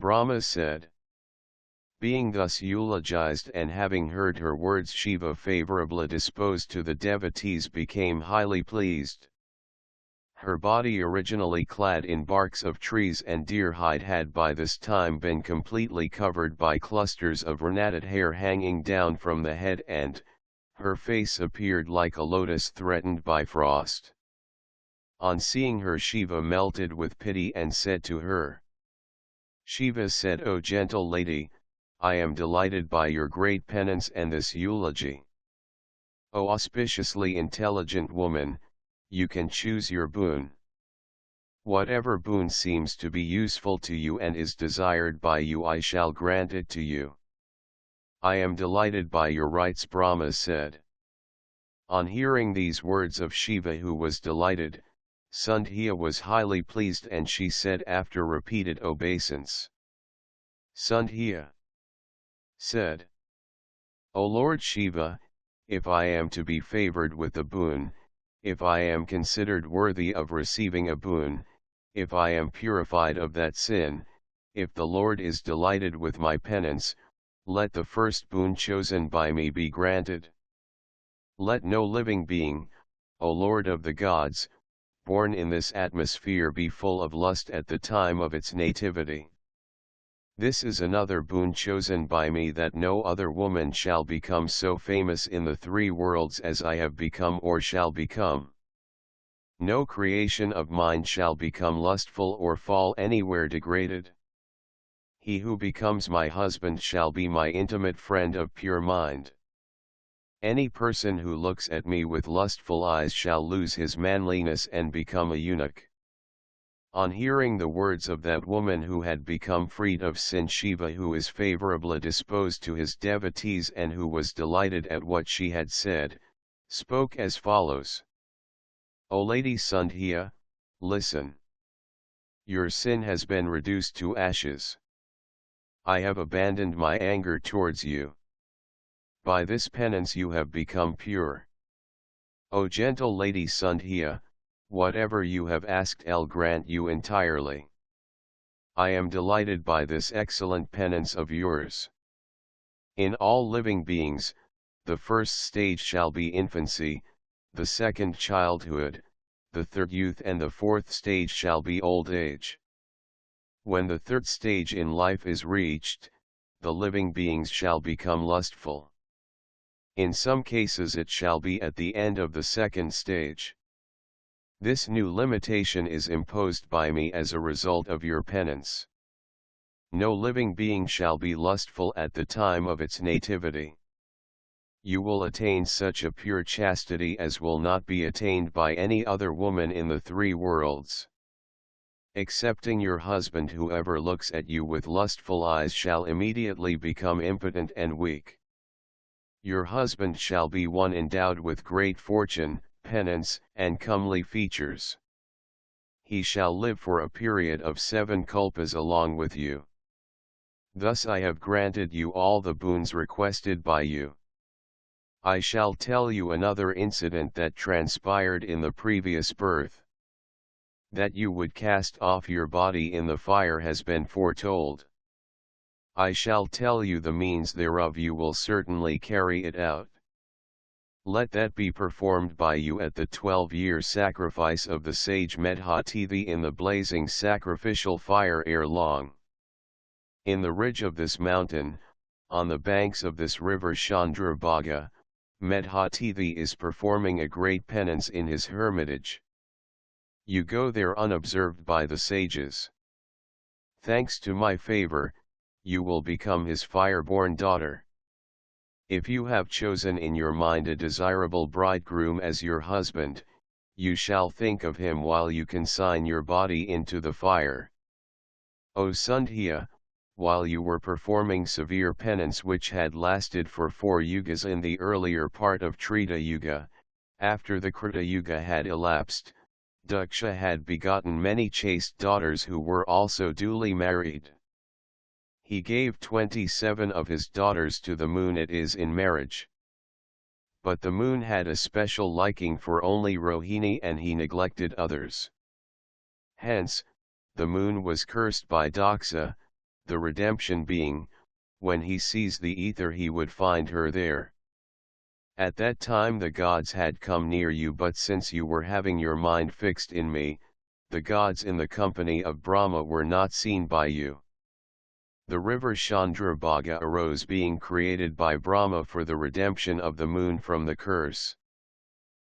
Brahma said. Being thus eulogized and having heard her words, Shiva, favorably disposed to the devotees, became highly pleased. Her body, originally clad in barks of trees and deer hide, had by this time been completely covered by clusters of renated hair hanging down from the head, and her face appeared like a lotus threatened by frost. On seeing her, Shiva melted with pity and said to her. Shiva said, "O gentle lady, I am delighted by your great penance and this eulogy. O auspiciously intelligent woman, you can choose your boon. Whatever boon seems to be useful to you and is desired by you, I shall grant it to you." "I am delighted by your rites," Brahma said. On hearing these words of Shiva, who was delighted, Sandhya was highly pleased, and she said after repeated obeisance. Sandhya said, "O Lord Shiva, if I am to be favored with a boon, if I am considered worthy of receiving a boon, if I am purified of that sin, if the Lord is delighted with my penance, let the first boon chosen by me be granted. Let no living being, O Lord of the gods, born in this atmosphere be full of lust at the time of its nativity. This is another boon chosen by me, that no other woman shall become so famous in the three worlds as I have become or shall become. No creation of mine shall become lustful or fall anywhere degraded. He who becomes my husband shall be my intimate friend of pure mind. Any person who looks at me with lustful eyes shall lose his manliness and become a eunuch." On hearing the words of that woman who had become freed of sin, Shiva, who is favorably disposed to his devotees and who was delighted at what she had said, spoke as follows. "O Lady Sandhya, listen. Your sin has been reduced to ashes. I have abandoned my anger towards you. By this penance you have become pure. O gentle Lady Sandhya, whatever you have asked, I'll grant you entirely. I am delighted by this excellent penance of yours. In all living beings, the first stage shall be infancy, the second childhood, the third youth, and the fourth stage shall be old age. When the third stage in life is reached, the living beings shall become lustful. In some cases it shall be at the end of the second stage. This new limitation is imposed by me as a result of your penance. No living being shall be lustful at the time of its nativity. You will attain such a pure chastity as will not be attained by any other woman in the three worlds. Excepting your husband, whoever looks at you with lustful eyes shall immediately become impotent and weak. Your husband shall be one endowed with great fortune, penance, and comely features. He shall live for a period of 7 kalpas along with you. Thus I have granted you all the boons requested by you. I shall tell you another incident that transpired in the previous birth. That you would cast off your body in the fire has been foretold. I shall tell you the means thereof, you will certainly carry it out. Let that be performed by you at the 12-year sacrifice of the sage Medhatithi in the blazing sacrificial fire ere long. In the ridge of this mountain, on the banks of this river Chandrabhaga, Medhatithi is performing a great penance in his hermitage. You go there unobserved by the sages. Thanks to my favor, you will become his fire-born daughter. If you have chosen in your mind a desirable bridegroom as your husband, you shall think of him while you consign your body into the fire. O Sandhya, while you were performing severe penance which had lasted for 4 yugas in the earlier part of Treta Yuga, after the Krita Yuga had elapsed, Daksha had begotten many chaste daughters who were also duly married. He gave 27 of his daughters to the moon in marriage. But the moon had a special liking for only Rohini and he neglected others. Hence, the moon was cursed by Daksha, the redemption being, when he sees the ether he would find her there. At that time the gods had come near you, but since you were having your mind fixed in me, the gods in the company of Brahma were not seen by you. The river Chandrabhaga arose, being created by Brahma for the redemption of the moon from the curse.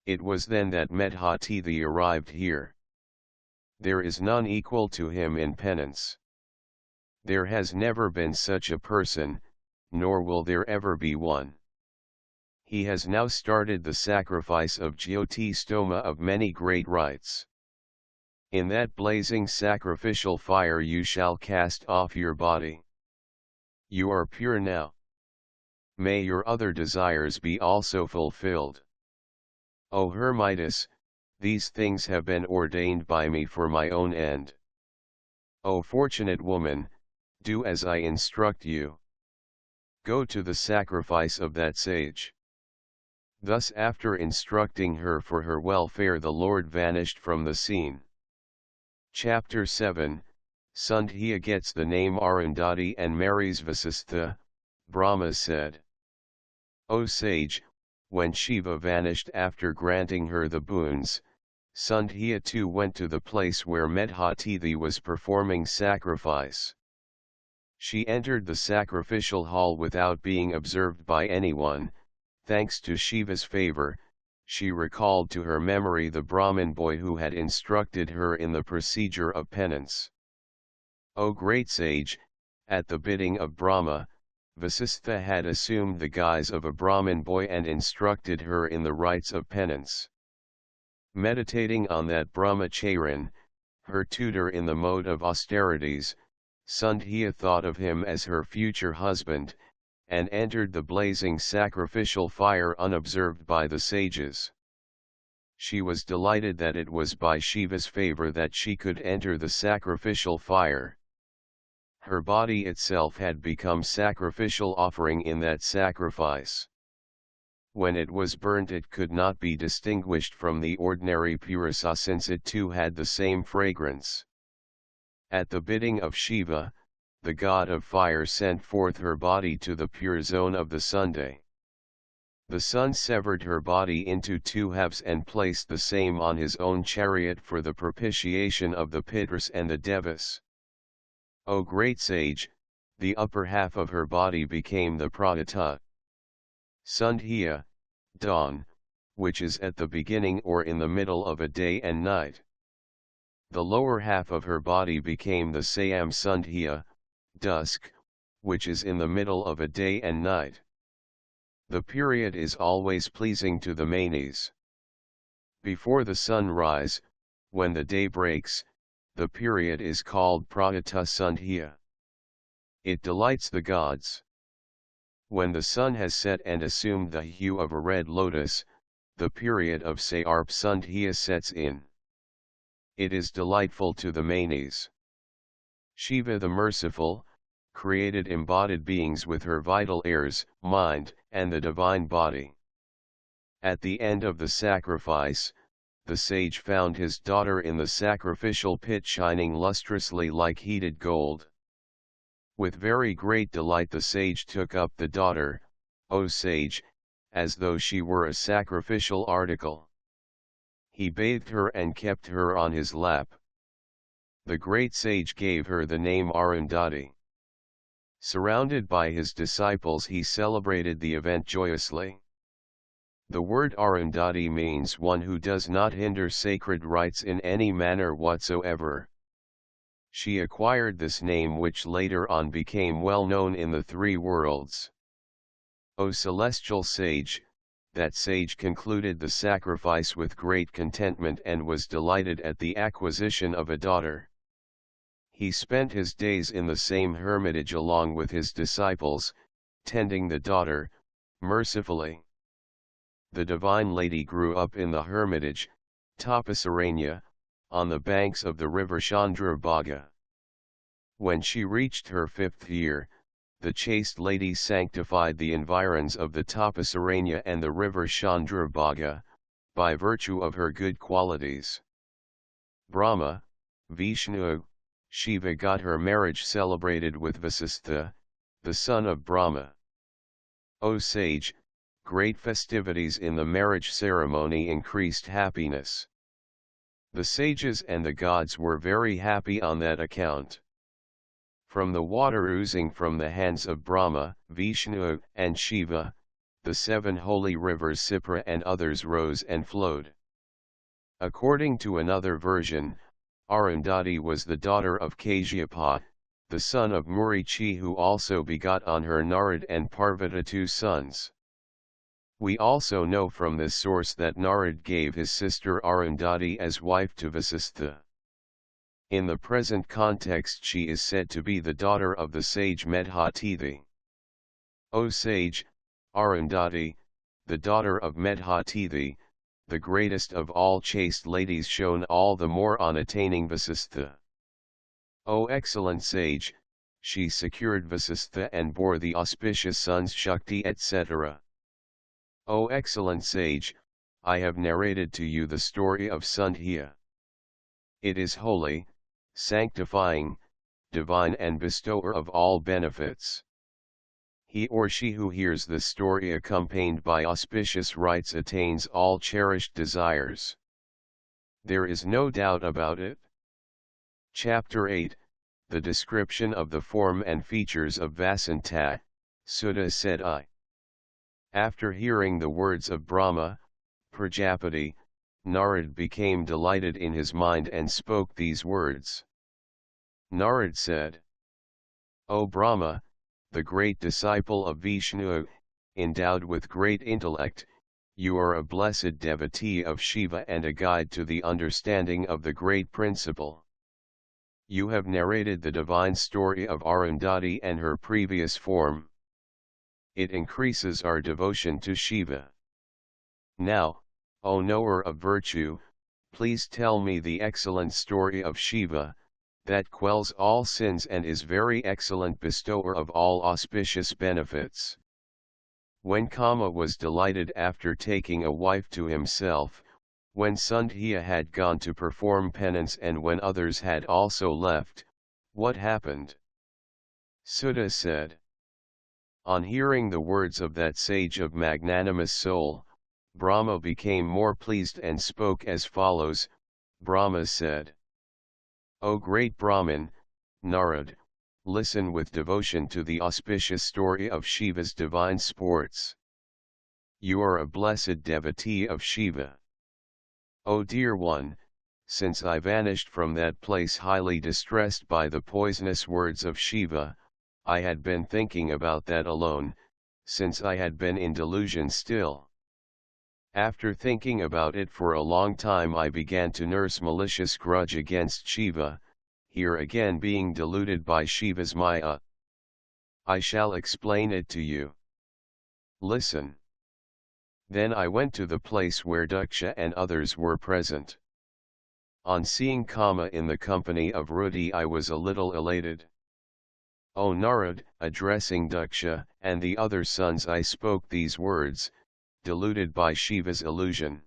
It was then that Medhatithi arrived here. There is none equal to him in penance. There has never been such a person, nor will there ever be one. He has now started the sacrifice of Jyoti-stoma of many great rites. In that blazing sacrificial fire you shall cast off your body. You are pure now. May your other desires be also fulfilled. O Hermitus, these things have been ordained by me for my own end. O fortunate woman, do as I instruct you. Go to the sacrifice of that sage. Thus after instructing her for her welfare, the Lord vanished from the scene. Chapter 7, Sandhya gets the name Arundhati and marries Vasistha. Brahma said, O sage, when Shiva vanished after granting her the boons, Sandhya too went to the place where Medhatithi was performing sacrifice. She entered the sacrificial hall without being observed by anyone. Thanks to Shiva's favor, she recalled to her memory the Brahmin boy who had instructed her in the procedure of penance. O great sage, at the bidding of Brahma, Vasistha had assumed the guise of a Brahmin boy and instructed her in the rites of penance. Meditating on that Brahmacharin, her tutor in the mode of austerities, Sandhya thought of him as her future husband, and entered the blazing sacrificial fire unobserved by the sages. She was delighted that it was by Shiva's favor that she could enter the sacrificial fire. Her body itself had become sacrificial offering in that sacrifice. When it was burnt, it could not be distinguished from the ordinary purasa, since it too had the same fragrance. At the bidding of Shiva, the god of fire sent forth her body to the pure zone of the Sunday. The sun severed her body into two halves and placed the same on his own chariot for the propitiation of the Pitras and the Devas. O great sage, the upper half of her body became the Pratita Sandhya, dawn, which is at the beginning or in the middle of a day and night. The lower half of her body became the Sayam Sandhya, dusk, which is in the middle of a day and night. The period is always pleasing to the manes. Before the sunrise, when the day breaks, the period is called Pratita Sandhya. It delights the gods. When the sun has set and assumed the hue of a red lotus, the period of Sayarp Sandhya sets in. It is delightful to the manes. Shiva the merciful, created embodied beings with her vital airs, mind, and the divine body. At the end of the sacrifice, the sage found his daughter in the sacrificial pit shining lustrously like heated gold. With very great delight the sage took up the daughter, O sage, as though she were a sacrificial article. He bathed her and kept her on his lap. The great sage gave her the name Arundhati. Surrounded by his disciples, he celebrated the event joyously. The word Arundhati means one who does not hinder sacred rites in any manner whatsoever. She acquired this name, which later on became well known in the three worlds. O celestial sage, that sage concluded the sacrifice with great contentment and was delighted at the acquisition of a daughter. He spent his days in the same hermitage along with his disciples, tending the daughter, mercifully. The divine lady grew up in the hermitage, Tapasaranya, on the banks of the river Chandrabhaga. When she reached her 5th year, the chaste lady sanctified the environs of the Tapasaranya and the river Chandrabhaga, by virtue of her good qualities. Brahma, Vishnu, Shiva got her marriage celebrated with Vasistha, the son of Brahma. O sage, great festivities in the marriage ceremony increased happiness. The sages and the gods were very happy on that account. From the water oozing from the hands of Brahma, Vishnu, and Shiva, the 7 holy rivers Sipra and others rose and flowed. According to another version, Arundhati was the daughter of Kashyapa, the son of Murichi, who also begot on her Narad and Parvata 2 sons. We also know from this source that Narad gave his sister Arundhati as wife to Vasistha. In the present context she is said to be the daughter of the sage Medhatithi. O sage, Arundhati, the daughter of Medhatithi, the greatest of all chaste ladies, shone all the more on attaining Vasistha. O excellent sage, she secured Vasistha and bore the auspicious sons Shakti etc. O excellent sage, I have narrated to you the story of Sandhya. It is holy, sanctifying, divine and bestower of all benefits. He or she who hears this story accompanied by auspicious rites attains all cherished desires. There is no doubt about it. Chapter 8, the description of the form and features of Vasanta. Sutta said I. After hearing the words of Brahma, Prajapati, Narad became delighted in his mind and spoke these words. Narad said, O Brahma, the great disciple of Vishnu, endowed with great intellect, you are a blessed devotee of Shiva and a guide to the understanding of the great principle. You have narrated the divine story of Arundhati and her previous form. It increases our devotion to Shiva. Now, O knower of virtue, please tell me the excellent story of Shiva, that quells all sins and is very excellent bestower of all auspicious benefits. When Kama was delighted after taking a wife to himself, when Sandhya had gone to perform penance and when others had also left, what happened? Sutta said. On hearing the words of that sage of magnanimous soul, Brahma became more pleased and spoke as follows. Brahma said, O great Brahman, Narad, listen with devotion to the auspicious story of Shiva's divine sports. You are a blessed devotee of Shiva. O dear one, since I vanished from that place highly distressed by the poisonous words of Shiva, I had been thinking about that alone, since I had been in delusion still. After thinking about it for a long time I began to nurse malicious grudge against Shiva, here again being deluded by Shiva's Maya. I shall explain it to you. Listen. Then I went to the place where Daksha and others were present. On seeing Kama in the company of Ruti I was a little elated. O Narad, addressing Daksha and the other sons I spoke these words, deluded by Shiva's illusion.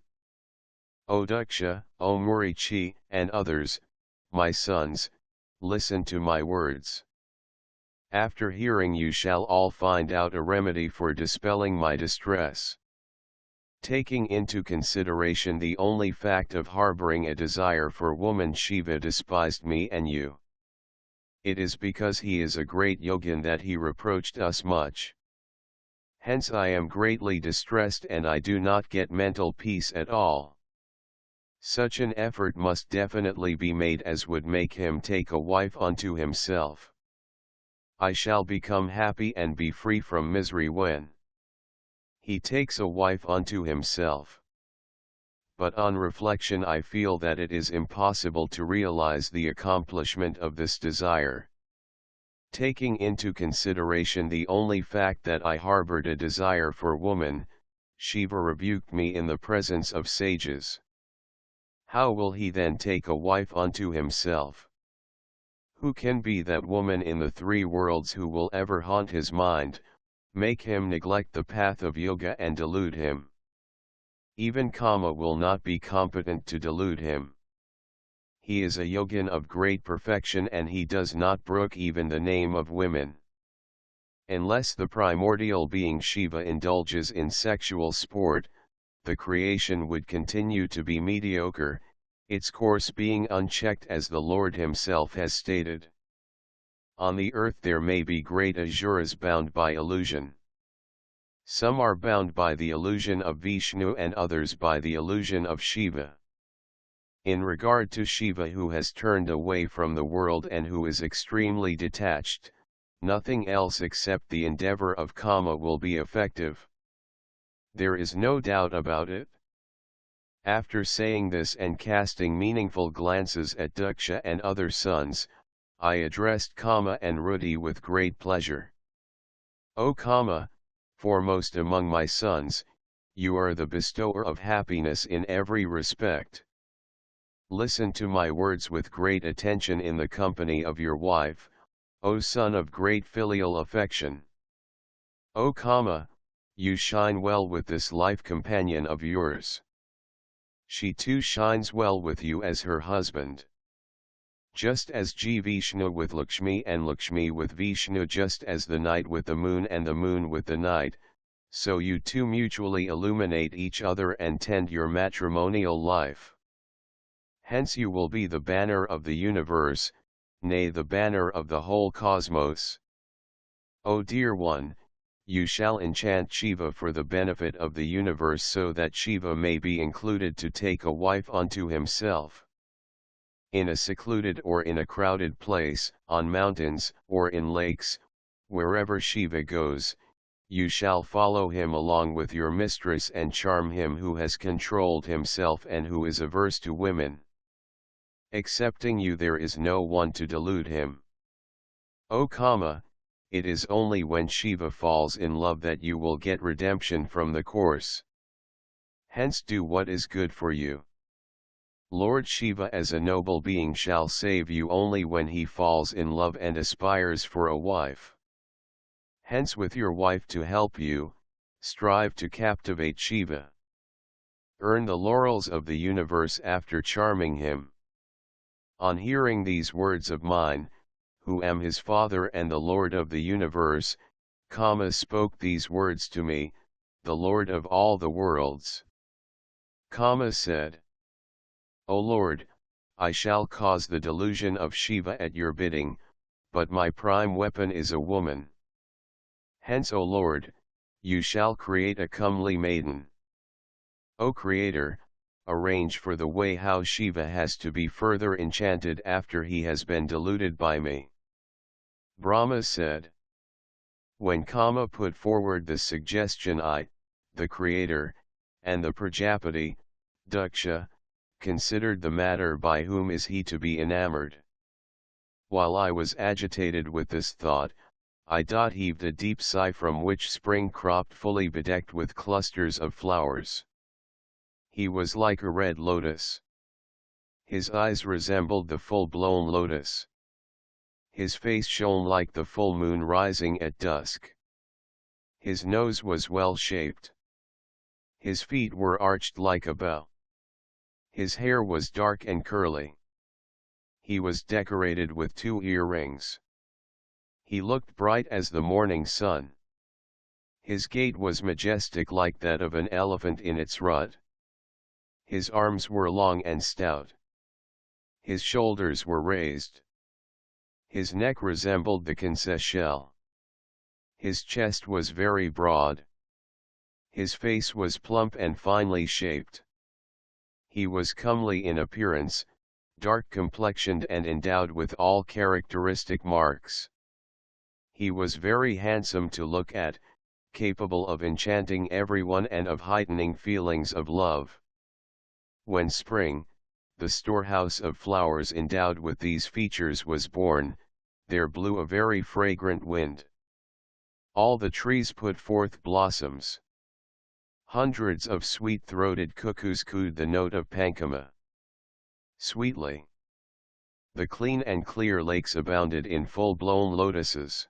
O Daksha, O Murichi, and others, my sons, listen to my words. After hearing you shall all find out a remedy for dispelling my distress. Taking into consideration the only fact of harboring a desire for woman, Shiva despised me and you. It is because he is a great yogin that he reproached us much. Hence I am greatly distressed and I do not get mental peace at all. Such an effort must definitely be made as would make him take a wife unto himself. I shall become happy and be free from misery when he takes a wife unto himself. But on reflection I feel that it is impossible to realize the accomplishment of this desire. Taking into consideration the only fact that I harbored a desire for woman, Shiva rebuked me in the presence of sages. How will he then take a wife unto himself? Who can be that woman in the 3 worlds who will ever haunt his mind, make him neglect the path of yoga and delude him? Even Kama will not be competent to delude him. he is a yogin of great perfection and he does not brook even the name of women. Unless the primordial being Shiva indulges in sexual sport, the creation would continue to be mediocre, its course being unchecked as the Lord himself has stated. On the earth there may be great asuras bound by illusion. Some are bound by the illusion of Vishnu and others by the illusion of Shiva. In regard to Shiva, who has turned away from the world and who is extremely detached, nothing else except the endeavor of Kama will be effective. There is no doubt about it. After saying this and casting meaningful glances at Daksha and other sons, I addressed Kama and Ruti with great pleasure. O Kama, foremost among my sons, you are the bestower of happiness in every respect. Listen to my words with great attention in the company of your wife, O son of great filial affection. O Kama, you shine well with this life companion of yours. She too shines well with you as her husband. Just as Vishnu with Lakshmi and Lakshmi with Vishnu, just as the night with the moon and the moon with the night, so you two mutually illuminate each other and tend your matrimonial life. Hence you will be the banner of the universe, nay the banner of the whole cosmos. O dear one, you shall enchant Shiva for the benefit of the universe so that Shiva may be included to take a wife unto himself. In a secluded or in a crowded place, on mountains, or in lakes, wherever Shiva goes, you shall follow him along with your mistress and charm him who has controlled himself and who is averse to women. Excepting you there is no one to delude him. O Kama, it is only when Shiva falls in love that you will get redemption from the course. Hence do what is good for you. Lord Shiva as a noble being shall save you only when he falls in love and aspires for a wife. Hence with your wife to help you, strive to captivate Shiva. Earn the laurels of the universe after charming him. On hearing these words of mine, who am his father and the Lord of the universe, Kama spoke these words to me, the Lord of all the worlds. Kama said, O Lord, I shall cause the delusion of Shiva at your bidding, but my prime weapon is a woman. Hence, O Lord, you shall create a comely maiden. O Creator, arrange for the way how Shiva has to be further enchanted after he has been deluded by me. Brahma said. When Kama put forward this suggestion, I, the Creator, and the Prajapati, Daksha, considered the matter, by whom is he to be enamored. While I was agitated with this thought, I heaved a deep sigh from which spring cropped fully bedecked with clusters of flowers. He was like a red lotus. His eyes resembled the full-blown lotus. His face shone like the full moon rising at dusk. His nose was well-shaped. His feet were arched like a bow. His hair was dark and curly. He was decorated with 2 earrings. He looked bright as the morning sun. His gait was majestic like that of an elephant in its rut. His arms were long and stout. His shoulders were raised. His neck resembled the concha shell. His chest was very broad. His face was plump and finely shaped. He was comely in appearance, dark complexioned and endowed with all characteristic marks. He was very handsome to look at, capable of enchanting everyone and of heightening feelings of love. When spring, the storehouse of flowers endowed with these features, was born, there blew a very fragrant wind. All the trees put forth blossoms. Hundreds of sweet-throated cuckoos cooed the note of Pankama. Sweetly. The clean and clear lakes abounded in full-blown lotuses.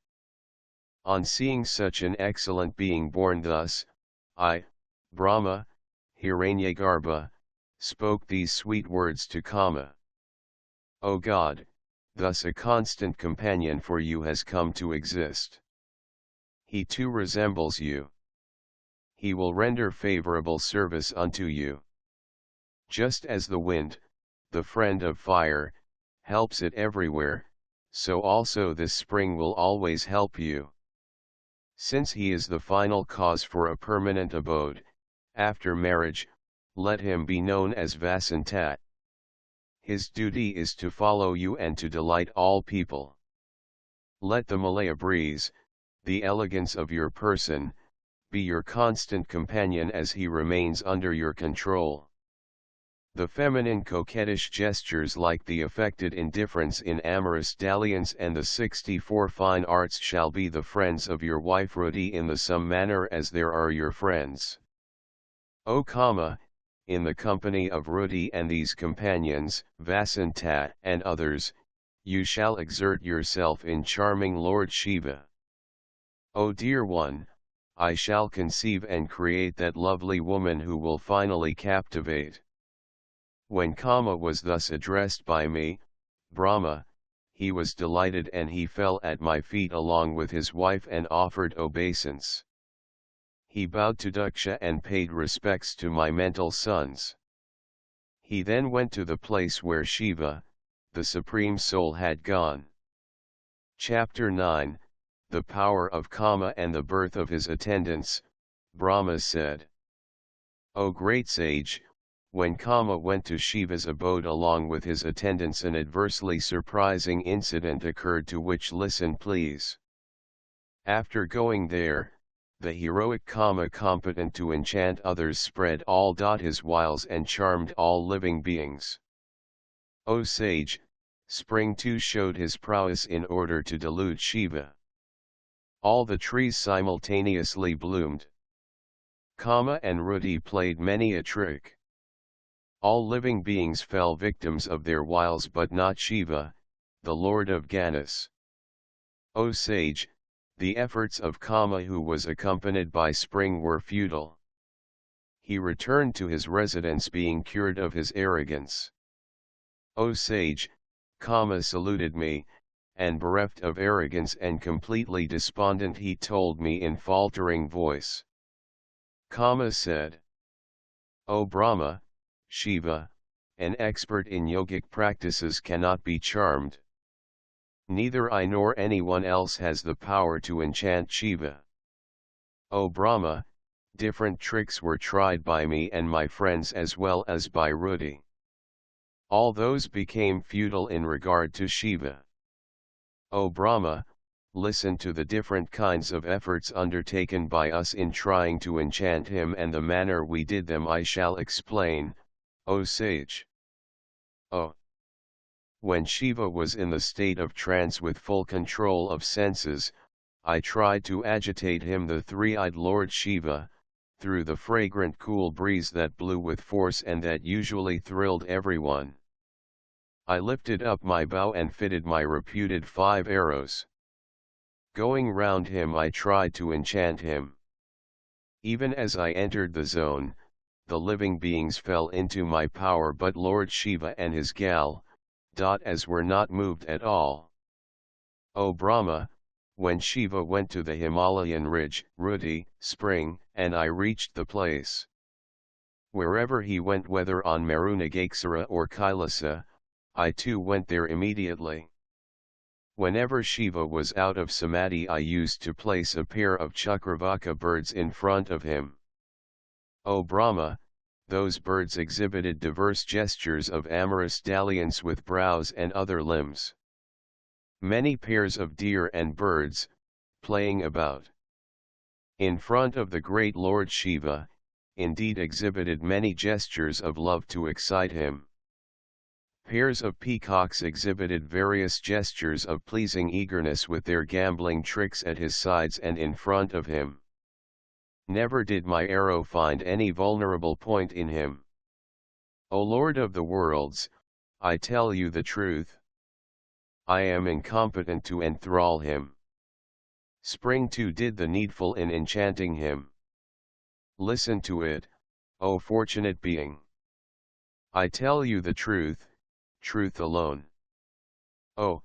On seeing such an excellent being born thus, I, Brahma, Hiranyagarbha, spoke these sweet words to Kama. O God, thus a constant companion for you has come to exist. He too resembles you. He will render favorable service unto you. Just as the wind, the friend of fire, helps it everywhere, so also this spring will always help you. Since he is the final cause for a permanent abode, after marriage, let him be known as Vasantat. His duty is to follow you and to delight all people. Let the Malaya breeze, the elegance of your person, be your constant companion as he remains under your control. The feminine coquettish gestures like the affected indifference in amorous dalliance and the 64 fine arts shall be the friends of your wife Ruti in the same manner as there are your friends. O Kama, in the company of Ruti and these companions, Vasanta and others, you shall exert yourself in charming Lord Shiva. O dear one, I shall conceive and create that lovely woman who will finally captivate. When Kama was thus addressed by me, Brahma, he was delighted and he fell at my feet along with his wife and offered obeisance. He bowed to Daksha and paid respects to my mental sons. He then went to the place where Shiva, the Supreme Soul had gone. Chapter 9, The Power of Kama and the Birth of His Attendants. Brahma said, O great sage, when Kama went to Shiva's abode along with his attendants, an adversely surprising incident occurred, to which listen please. After going there, the heroic Kama, competent to enchant others, spread all his wiles and charmed all living beings. O sage, Spring too showed his prowess in order to delude Shiva. All the trees simultaneously bloomed. Kama and Ruti played many a trick. All living beings fell victims of their wiles, but not Shiva, the Lord of Ganas. O sage, the efforts of Kama, who was accompanied by Spring, were futile. He returned to his residence being cured of his arrogance. O sage, Kama saluted me, and bereft of arrogance and completely despondent he told me in faltering voice. Kama said, O Brahma, Shiva, an expert in yogic practices, cannot be charmed. Neither I nor anyone else has the power to enchant Shiva. O Brahma, different tricks were tried by me and my friends as well as by Ruti. All those became futile in regard to Shiva. O Brahma, listen to the different kinds of efforts undertaken by us in trying to enchant him, and the manner we did them I shall explain, O sage. O. When Shiva was in the state of trance with full control of senses, I tried to agitate him, the three-eyed Lord Shiva, through the fragrant cool breeze that blew with force and that usually thrilled everyone. I lifted up my bow and fitted my reputed 5 arrows. Going round him I tried to enchant him. Even as I entered the zone, the living beings fell into my power, but Lord Shiva and his gal, as were not moved at all. O Brahma, when Shiva went to the Himalayan ridge, Ruti, Spring, and I reached the place. Wherever he went, whether on Marunagaksara or Kailasa, I too went there immediately. Whenever Shiva was out of samadhi, I used to place a pair of Chakravaka birds in front of him. O Brahma, those birds exhibited diverse gestures of amorous dalliance with brows and other limbs. Many pairs of deer and birds, playing about in front of the great Lord Shiva, indeed exhibited many gestures of love to excite him. Pairs of peacocks exhibited various gestures of pleasing eagerness with their gambling tricks at his sides and in front of him. Never did my arrow find any vulnerable point in him. O Lord of the worlds, I tell you the truth. I am incompetent to enthrall him. Spring too did the needful in enchanting him. Listen to it, O fortunate being. I tell you the truth, truth alone. Oh,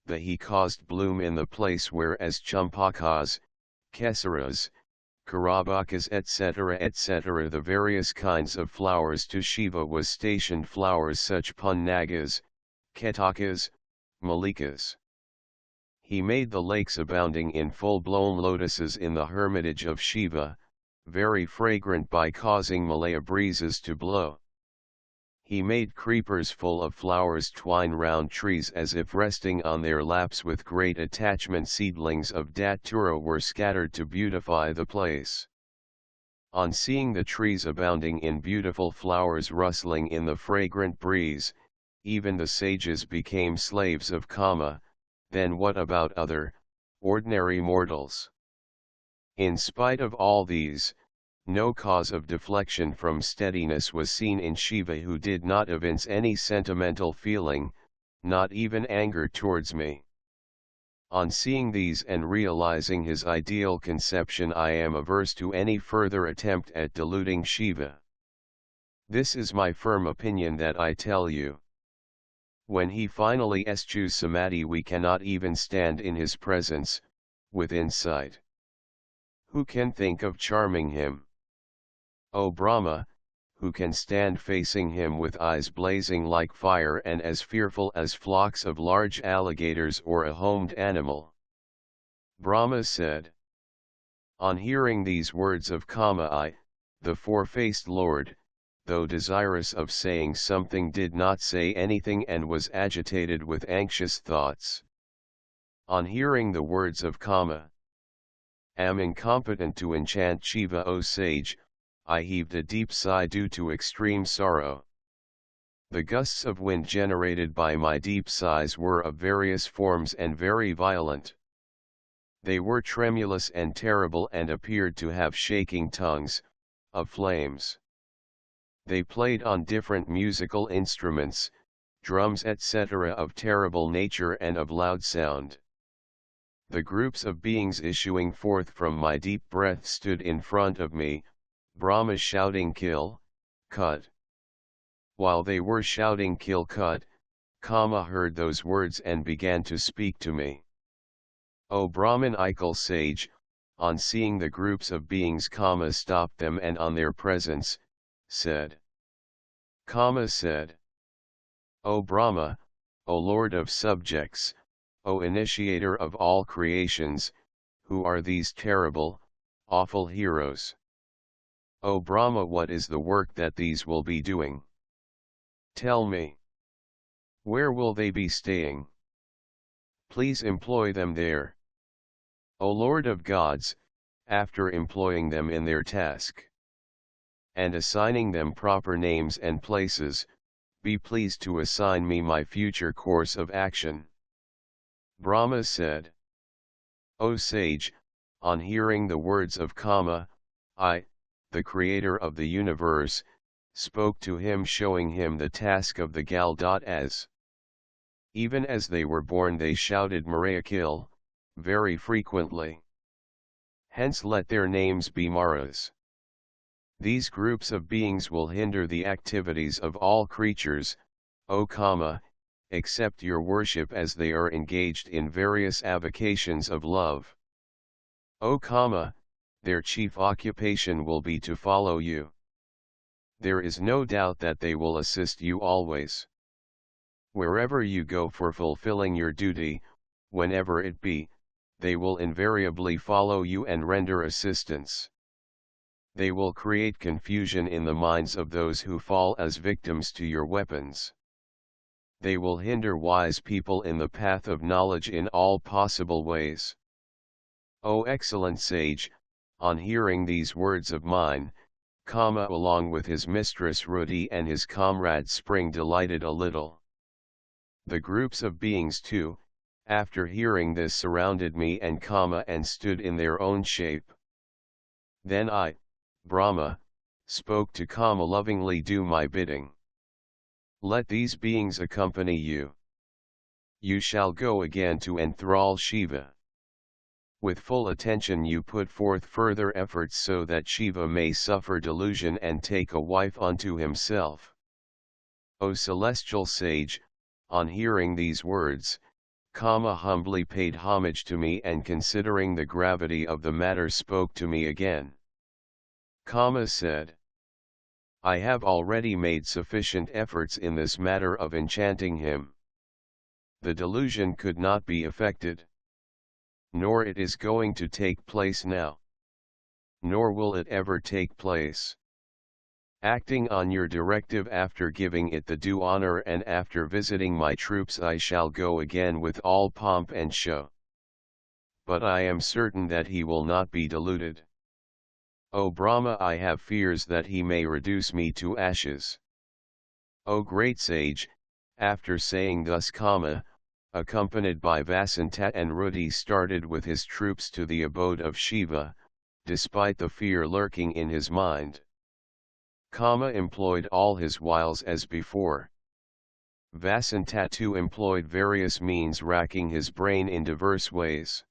the he caused bloom in the place where as champakas, kesaras, karabakas etc. the various kinds of flowers to Shiva was stationed flowers such punnagas, ketakas, malikas. He made the lakes abounding in full-blown lotuses in the hermitage of Shiva, very fragrant by causing Malaya breezes to blow. He made creepers full of flowers twine round trees as if resting on their laps with great attachment. Seedlings of datura were scattered to beautify the place. On seeing the trees abounding in beautiful flowers rustling in the fragrant breeze, even the sages became slaves of Kama. Then what about other, ordinary mortals? In spite of all these, no cause of deflection from steadiness was seen in Shiva, who did not evince any sentimental feeling, not even anger towards me. On seeing these and realizing his ideal conception, I am averse to any further attempt at deluding Shiva. This is my firm opinion that I tell you. When he finally eschews samadhi, we cannot even stand in his presence, within sight. Who can think of charming him? O Brahma, who can stand facing him with eyes blazing like fire and as fearful as flocks of large alligators or a homed animal? Brahma said. On hearing these words of Kama, I, the four-faced Lord, though desirous of saying something, did not say anything and was agitated with anxious thoughts. On hearing the words of Kama, am incompetent to enchant Shiva, O sage, I heaved a deep sigh due to extreme sorrow. The gusts of wind generated by my deep sighs were of various forms and very violent. They were tremulous and terrible and appeared to have shaking tongues, of flames. They played on different musical instruments, drums etc. of terrible nature and of loud sound. The groups of beings issuing forth from my deep breath stood in front of me, Brahma shouting kill, cut. While they were shouting kill cut, Kama heard those words and began to speak to me. O Brahmanical sage, on seeing the groups of beings, Kama stopped them and on their presence, said. Kama said, O Brahma, O Lord of subjects, O initiator of all creations, who are these terrible, awful heroes? O Brahma, what is the work that these will be doing? Tell me. Where will they be staying? Please employ them there. O Lord of gods, after employing them in their task and assigning them proper names and places, be pleased to assign me my future course of action. Brahma said. O sage, on hearing the words of Kama, I, the creator of the universe, spoke to him, showing him the task of the gal. As even as they were born they shouted Maraya kill, very frequently. Hence let their names be Maras. These groups of beings will hinder the activities of all creatures, O Kama, accept your worship as they are engaged in various avocations of love. O Kama, their chief occupation will be to follow you. There is no doubt that they will assist you always. Wherever you go for fulfilling your duty, whenever it be, they will invariably follow you and render assistance. They will create confusion in the minds of those who fall as victims to your weapons. They will hinder wise people in the path of knowledge in all possible ways. O excellent sage, on hearing these words of mine, Kama along with his mistress Ruti and his comrade Spring delighted a little. The groups of beings too, after hearing this, surrounded me and Kama and stood in their own shape. Then I, Brahma, spoke to Kama lovingly, do my bidding. Let these beings accompany you. You shall go again to enthrall Shiva. With full attention you put forth further efforts so that Shiva may suffer delusion and take a wife unto himself. O celestial sage, on hearing these words, humbly paid homage to me and considering the gravity of the matter spoke to me again. Said, I have already made sufficient efforts in this matter of enchanting him. The delusion could not be effected. Nor it is going to take place now. Nor will it ever take place. Acting on your directive after giving it the due honor and after visiting my troops I shall go again with all pomp and show. But I am certain that he will not be deluded. O Brahma, I have fears that he may reduce me to ashes. O great sage, after saying thus Kama, accompanied by Vasanta and Ruti started with his troops to the abode of Shiva, despite the fear lurking in his mind. Kama employed all his wiles as before. Vasanta too employed various means racking his brain in diverse ways.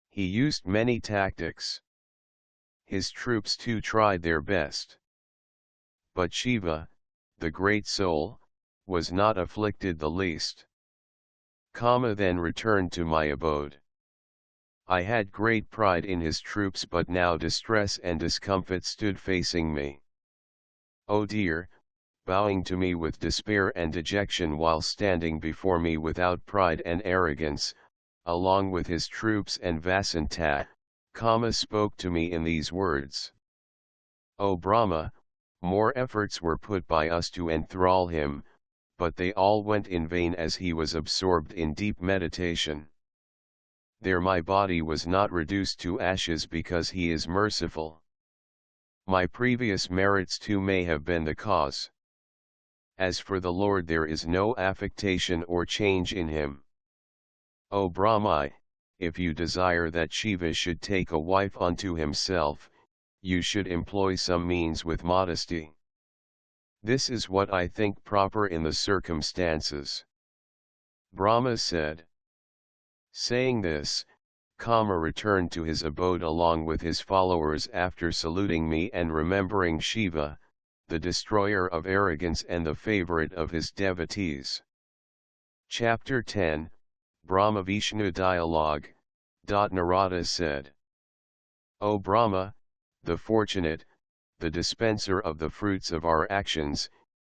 He used many tactics. His troops too tried their best. But Shiva, the great soul, was not afflicted the least. Kama then returned to my abode. I had great pride in his troops, but now distress and discomfort stood facing me. Oh dear, bowing to me with despair and dejection while standing before me without pride and arrogance, along with his troops and Vasanta, Kama spoke to me in these words. O Brahma, more efforts were put by us to enthrall him, but they all went in vain as he was absorbed in deep meditation. There my body was not reduced to ashes because he is merciful. My previous merits too may have been the cause. As for the Lord, there is no affectation or change in him. O Brahma, if you desire that Shiva should take a wife unto himself, you should employ some means with modesty. This is what I think proper in the circumstances. Brahma said. Saying this, Kama returned to his abode along with his followers after saluting me and remembering Shiva, the destroyer of arrogance and the favorite of his devotees. Chapter 10, Brahma-Vishnu Dialogue. Narada said, O Brahma, the fortunate, the dispenser of the fruits of our actions,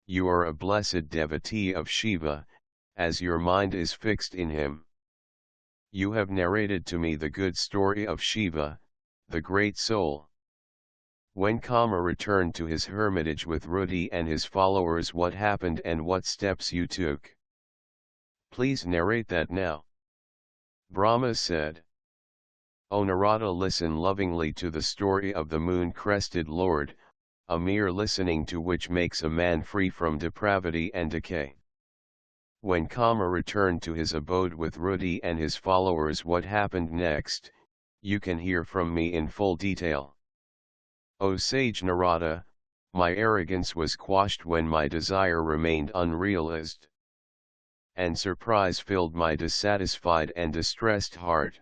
you are a blessed devotee of Shiva, as your mind is fixed in him. You have narrated to me the good story of Shiva, the great soul. When Kama returned to his hermitage with Ruti and his followers, what happened and what steps you took? Please narrate that now. Brahma said. O Narada, listen lovingly to the story of the moon-crested Lord, a mere listening to which makes a man free from depravity and decay. When Kama returned to his abode with Ruti and his followers, what happened next, you can hear from me in full detail. O sage Narada, my arrogance was quashed when my desire remained unrealized. And surprise filled my dissatisfied and distressed heart.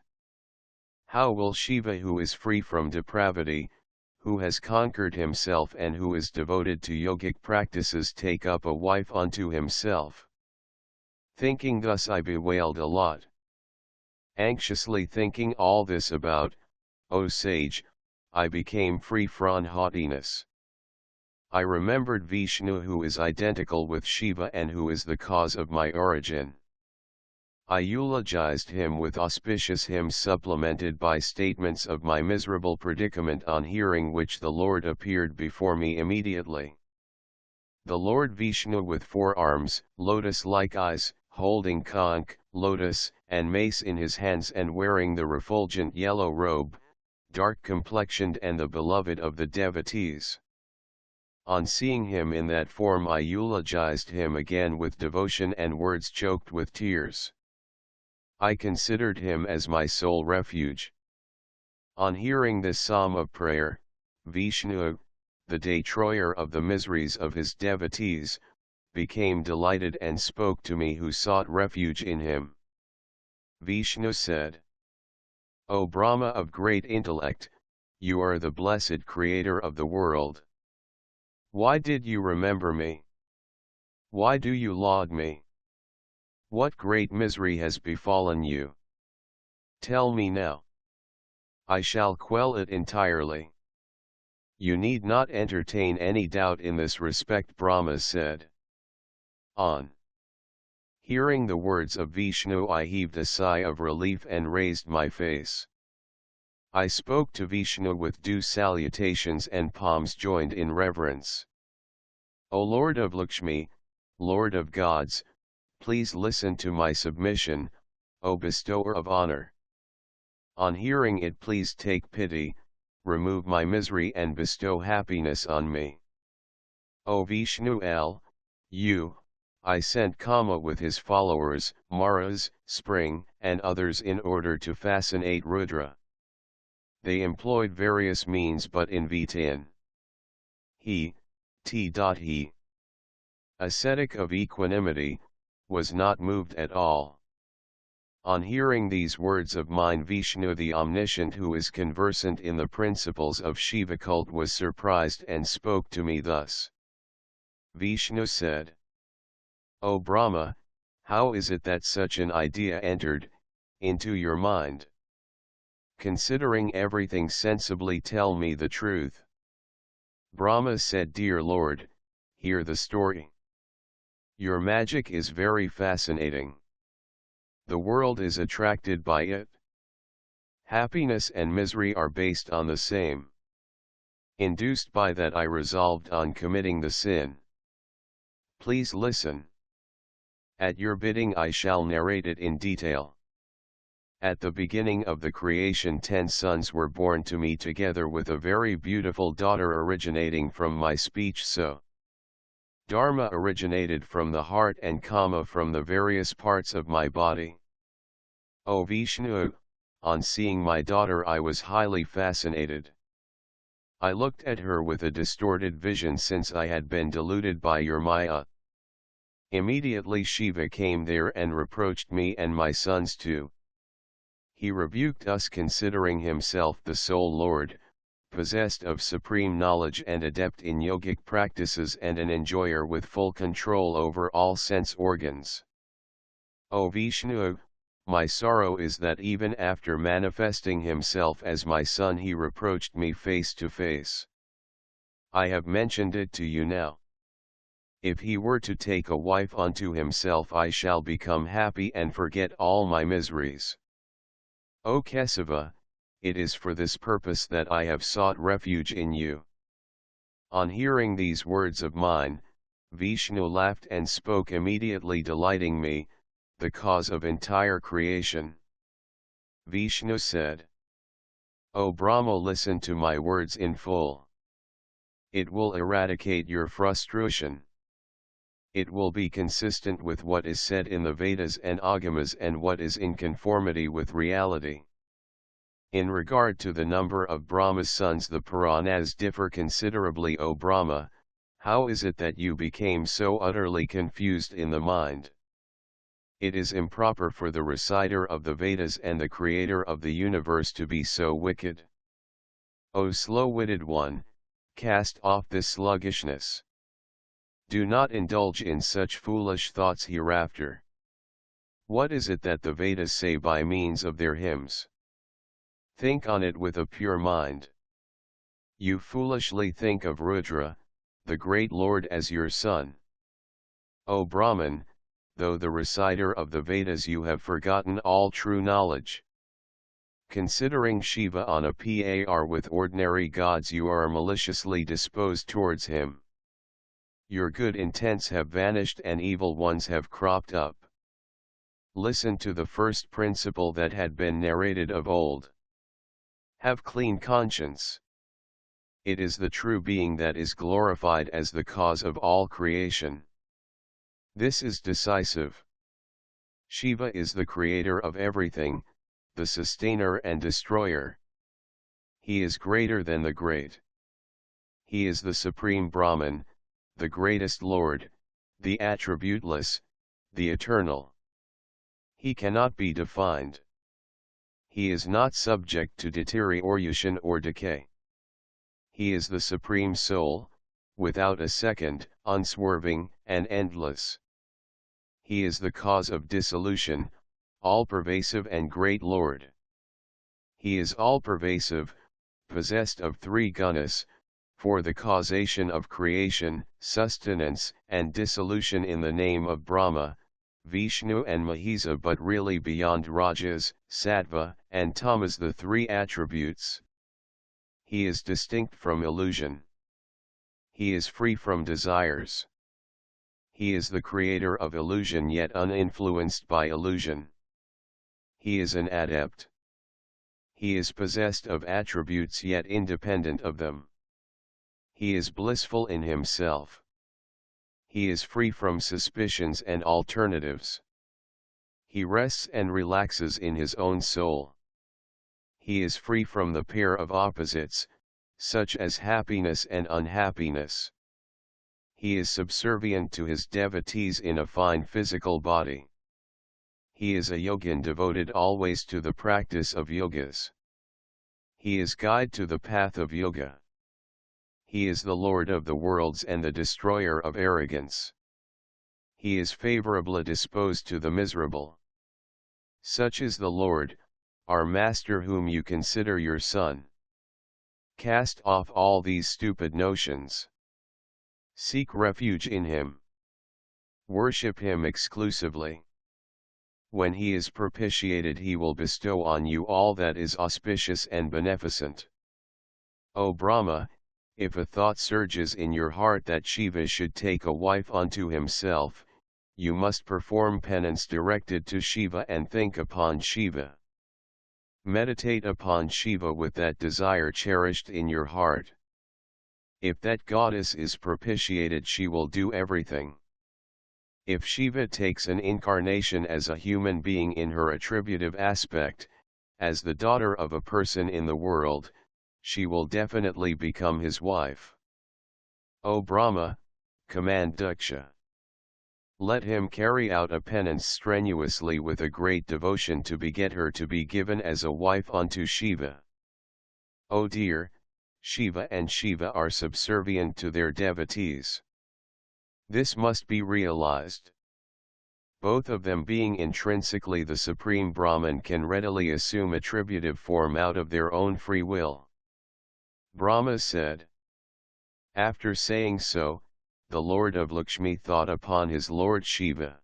How will Shiva, who is free from depravity, who has conquered himself and who is devoted to yogic practices, take up a wife unto himself? Thinking thus I bewailed a lot. Anxiously thinking all this about, O sage, I became free from haughtiness. I remembered Vishnu, who is identical with Shiva and who is the cause of my origin. I eulogized him with auspicious hymns supplemented by statements of my miserable predicament, on hearing which the Lord appeared before me immediately. The Lord Vishnu, with 4 arms, lotus-like eyes, holding conch, lotus, and mace in his hands and wearing the refulgent yellow robe, dark-complexioned and the beloved of the devotees. On seeing him in that form I eulogized him again with devotion and words choked with tears. I considered him as my sole refuge. On hearing this psalm of prayer, Vishnu, the destroyer of the miseries of his devotees, became delighted and spoke to me who sought refuge in him. Vishnu said, O Brahma of great intellect, you are the blessed creator of the world. Why did you remember me? Why do you laud me? What great misery has befallen you? Tell me now. I shall quell it entirely. You need not entertain any doubt in this respect, Brahma said. On hearing the words of Vishnu, I heaved a sigh of relief and raised my face. I spoke to Vishnu with due salutations and palms joined in reverence. O Lord of Lakshmi, Lord of gods, please listen to my submission, O bestower of honor. On hearing it, please take pity, remove my misery and bestow happiness on me. O Vishnu I sent Kama with his followers, Maras, Spring, and others in order to fascinate Rudra. They employed various means but in vain. He, ascetic of equanimity, was not moved at all. On hearing these words of mine, Vishnu the omniscient, who is conversant in the principles of Shiva cult, was surprised and spoke to me thus. Vishnu said, O Brahma, how is it that such an idea entered into your mind? Considering everything sensibly, tell me the truth. Brahma said, Dear Lord, hear the story. Your magic is very fascinating. The world is attracted by it. Happiness and misery are based on the same. Induced by that, I resolved on committing the sin. Please listen. At your bidding I shall narrate it in detail. At the beginning of the creation 10 sons were born to me, together with a very beautiful daughter originating from my speech. So Dharma originated from the heart and Kama from the various parts of my body. O Vishnu, on seeing my daughter I was highly fascinated. I looked at her with a distorted vision, since I had been deluded by your Maya. Immediately Shiva came there and reproached me and my sons too. He rebuked us, considering himself the sole Lord, possessed of supreme knowledge and adept in yogic practices, and an enjoyer with full control over all sense organs. O Vishnu, my sorrow is that even after manifesting himself as my son, he reproached me face to face. I have mentioned it to you now. If he were to take a wife unto himself, I shall become happy and forget all my miseries. O Kesava, it is for this purpose that I have sought refuge in you. On hearing these words of mine, Vishnu laughed and spoke immediately, delighting me, the cause of entire creation. Vishnu said, O Brahma, listen to my words in full. It will eradicate your frustration. It will be consistent with what is said in the Vedas and Agamas and what is in conformity with reality. In regard to the number of Brahma's sons, the Puranas differ considerably. O Brahma, how is it that you became so utterly confused in the mind? It is improper for the reciter of the Vedas and the creator of the universe to be so wicked. O slow-witted one, cast off this sluggishness. Do not indulge in such foolish thoughts hereafter. What is it that the Vedas say by means of their hymns? Think on it with a pure mind. You foolishly think of Rudra, the great Lord, as your son. O Brahman, though the reciter of the Vedas, you have forgotten all true knowledge. Considering Shiva on a par with ordinary gods, you are maliciously disposed towards him. Your good intents have vanished and evil ones have cropped up. Listen to the first principle that had been narrated of old. Have clean conscience. It is the true being that is glorified as the cause of all creation. This is decisive. Shiva is the creator of everything, the sustainer and destroyer. He is greater than the great. He is the supreme Brahman, the greatest Lord, the attributeless, the eternal. He cannot be defined. He is not subject to deterioration or decay. He is the supreme soul, without a second, unswerving, and endless. He is the cause of dissolution, all-pervasive and great Lord. He is all-pervasive, possessed of three gunas, for the causation of creation, sustenance, and dissolution in the name of Brahma, Vishnu and Mahisa, but really beyond Rajas, Sattva, and Tamas, the three attributes. He is distinct from illusion. He is free from desires. He is the creator of illusion yet uninfluenced by illusion. He is an adept. He is possessed of attributes yet independent of them. He is blissful in himself. He is free from suspicions and alternatives. He rests and relaxes in his own soul. He is free from the pair of opposites, such as happiness and unhappiness. He is subservient to his devotees in a fine physical body. He is a yogin devoted always to the practice of yogas. He is guide to the path of yoga. He is the Lord of the worlds and the destroyer of arrogance. He is favorably disposed to the miserable. Such is the Lord, our Master, whom you consider your Son. Cast off all these stupid notions. Seek refuge in Him. Worship Him exclusively. When He is propitiated, He will bestow on you all that is auspicious and beneficent. O Brahma, if a thought surges in your heart that Shiva should take a wife unto himself, you must perform penance directed to Shiva and think upon Shiva. Meditate upon Shiva with that desire cherished in your heart. If that goddess is propitiated, she will do everything. If Shiva takes an incarnation as a human being in her attributive aspect, as the daughter of a person in the world, she will definitely become his wife. O Brahma, command Daksha. Let him carry out a penance strenuously with a great devotion to beget her to be given as a wife unto Shiva. O dear, Shiva and Shiva are subservient to their devotees. This must be realized. Both of them being intrinsically the Supreme Brahman can readily assume attributive form out of their own free will. Brahma said. After saying so, the Lord of Lakshmi thought upon his Lord Shiva.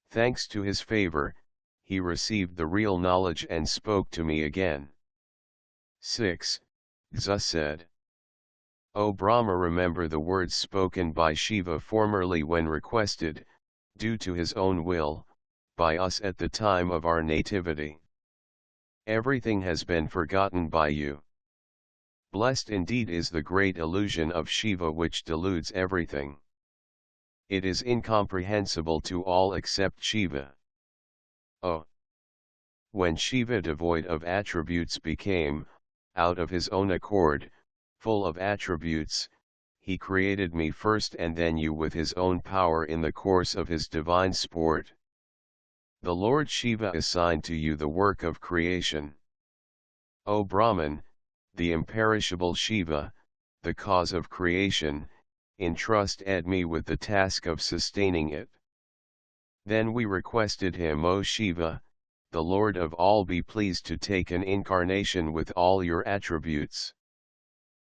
Thanks to his favor, he received the real knowledge and spoke to me again. 6. Gza said. O Brahma, remember the words spoken by Shiva formerly when requested, due to his own will, by us at the time of our nativity. Everything has been forgotten by you. Blessed indeed is the great illusion of Shiva which deludes everything. It is incomprehensible to all except Shiva. Oh! When Shiva, devoid of attributes, became, out of his own accord, full of attributes, he created me first and then you with his own power in the course of his divine sport. The Lord Shiva assigned to you the work of creation. O Brahman, the imperishable Shiva, the cause of creation, entrusted me with the task of sustaining it. Then we requested him, O Shiva, the Lord of all, be pleased to take an incarnation with all your attributes.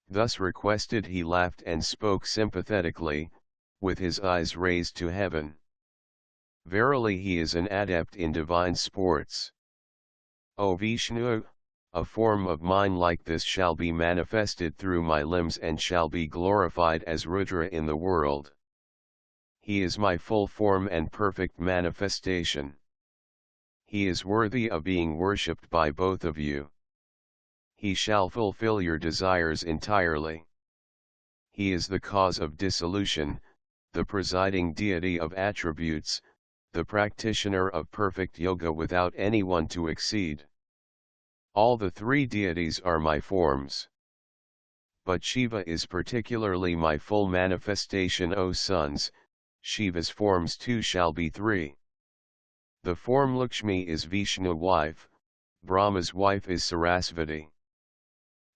Thus requested, he laughed and spoke sympathetically, with his eyes raised to heaven. Verily he is an adept in divine sports. O Vishnu, a form of mine like this shall be manifested through my limbs and shall be glorified as Rudra in the world. He is my full form and perfect manifestation. He is worthy of being worshipped by both of you. He shall fulfill your desires entirely. He is the cause of dissolution, the presiding deity of attributes, the practitioner of perfect yoga without anyone to exceed. All the three deities are my forms. But Shiva is particularly my full manifestation, O sons. Shiva's forms too shall be three. The form Lakshmi is Vishnu's wife, Brahma's wife is Sarasvati.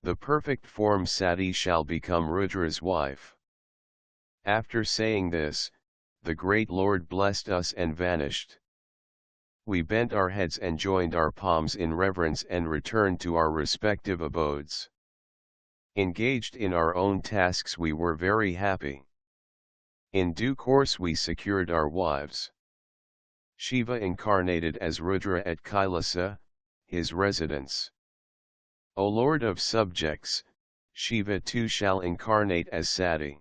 The perfect form Sati shall become Rudra's wife. After saying this, the great Lord blessed us and vanished. We bent our heads and joined our palms in reverence and returned to our respective abodes. Engaged in our own tasks, we were very happy. In due course we secured our wives. Shiva incarnated as Rudra at Kailasa, his residence. O Lord of subjects, Shiva too shall incarnate as Sati.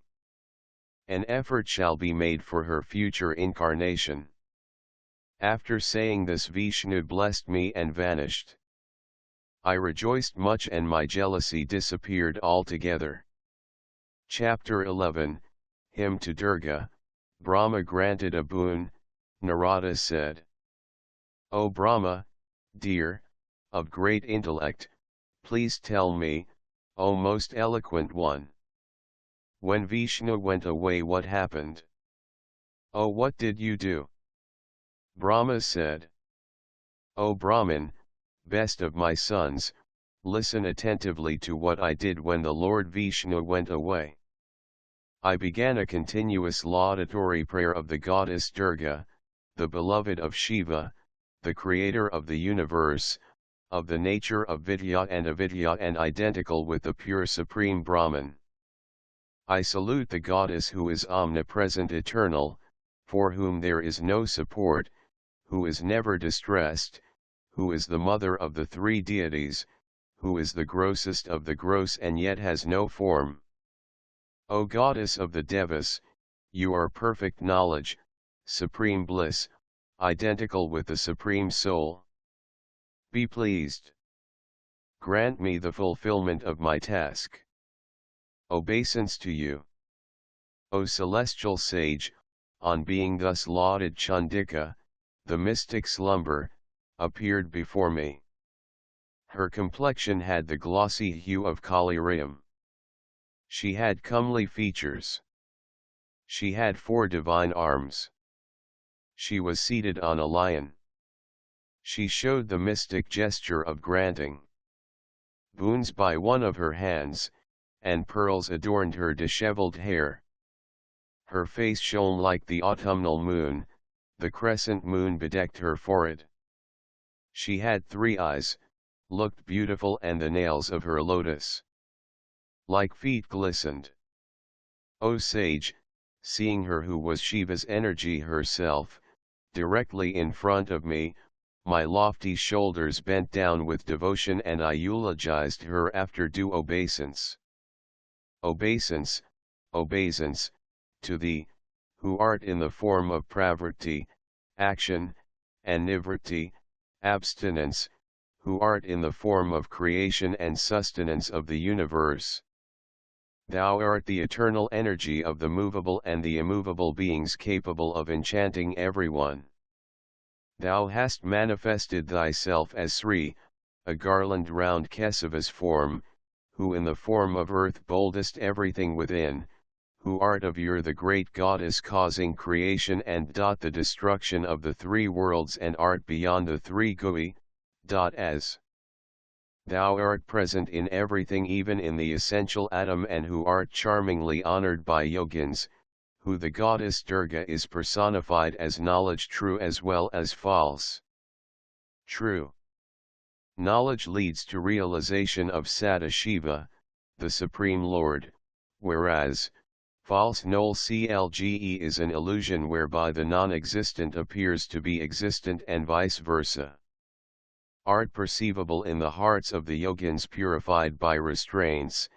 An effort shall be made for her future incarnation. After saying this, Vishnu blessed me and vanished. I rejoiced much and my jealousy disappeared altogether. Chapter 11, Hymn to Durga. Brahma granted a boon. Narada said, O Brahma, dear, of great intellect, please tell me, O most eloquent one. When Vishnu went away, what happened? Oh, what did you do? Brahma said, O Brahman, best of my sons, listen attentively to what I did when the Lord Vishnu went away. I began a continuous laudatory prayer of the goddess Durga, the beloved of Shiva, the creator of the universe, of the nature of Vidya and Avidya and identical with the pure supreme Brahman. I salute the goddess who is omnipresent eternal, for whom there is no support, who is never distressed, who is the mother of the three deities, who is the grossest of the gross and yet has no form. O goddess of the Devas, you are perfect knowledge, supreme bliss, identical with the Supreme Soul. Be pleased. Grant me the fulfillment of my task. Obeisance to you. O celestial sage, on being thus lauded, Chandika, the mystic slumber, appeared before me. Her complexion had the glossy hue of collyrium. She had comely features. She had 4 divine arms. She was seated on a lion. She showed the mystic gesture of granting boons by one of her hands, and pearls adorned her disheveled hair. Her face shone like the autumnal moon, the crescent moon bedecked her forehead. She had 3 eyes, looked beautiful, and the nails of her lotus like feet glistened. O sage, seeing her who was Shiva's energy herself, directly in front of me, my lofty shoulders bent down with devotion and I eulogized her after due obeisance. Obeisance, obeisance, to thee, who art in the form of pravritti, action, and nivritti, abstinence, who art in the form of creation and sustenance of the universe. Thou art the eternal energy of the movable and the immovable beings capable of enchanting everyone. Thou hast manifested thyself as Sri, a garland round Kesava's form, who in the form of earth boldest everything within, who art of Ur the great goddess causing creation and the destruction of the 3 worlds and art beyond the 3 gui, as thou art present in everything even in the essential atom and who art charmingly honored by yogins, who the goddess Durga is personified as knowledge true as well as false. True knowledge leads to realization of Sata Shiva, the Supreme Lord, whereas false CLGE is an illusion whereby the non-existent appears to be existent and vice versa. Art perceivable in the hearts of the yogins purified by restraints,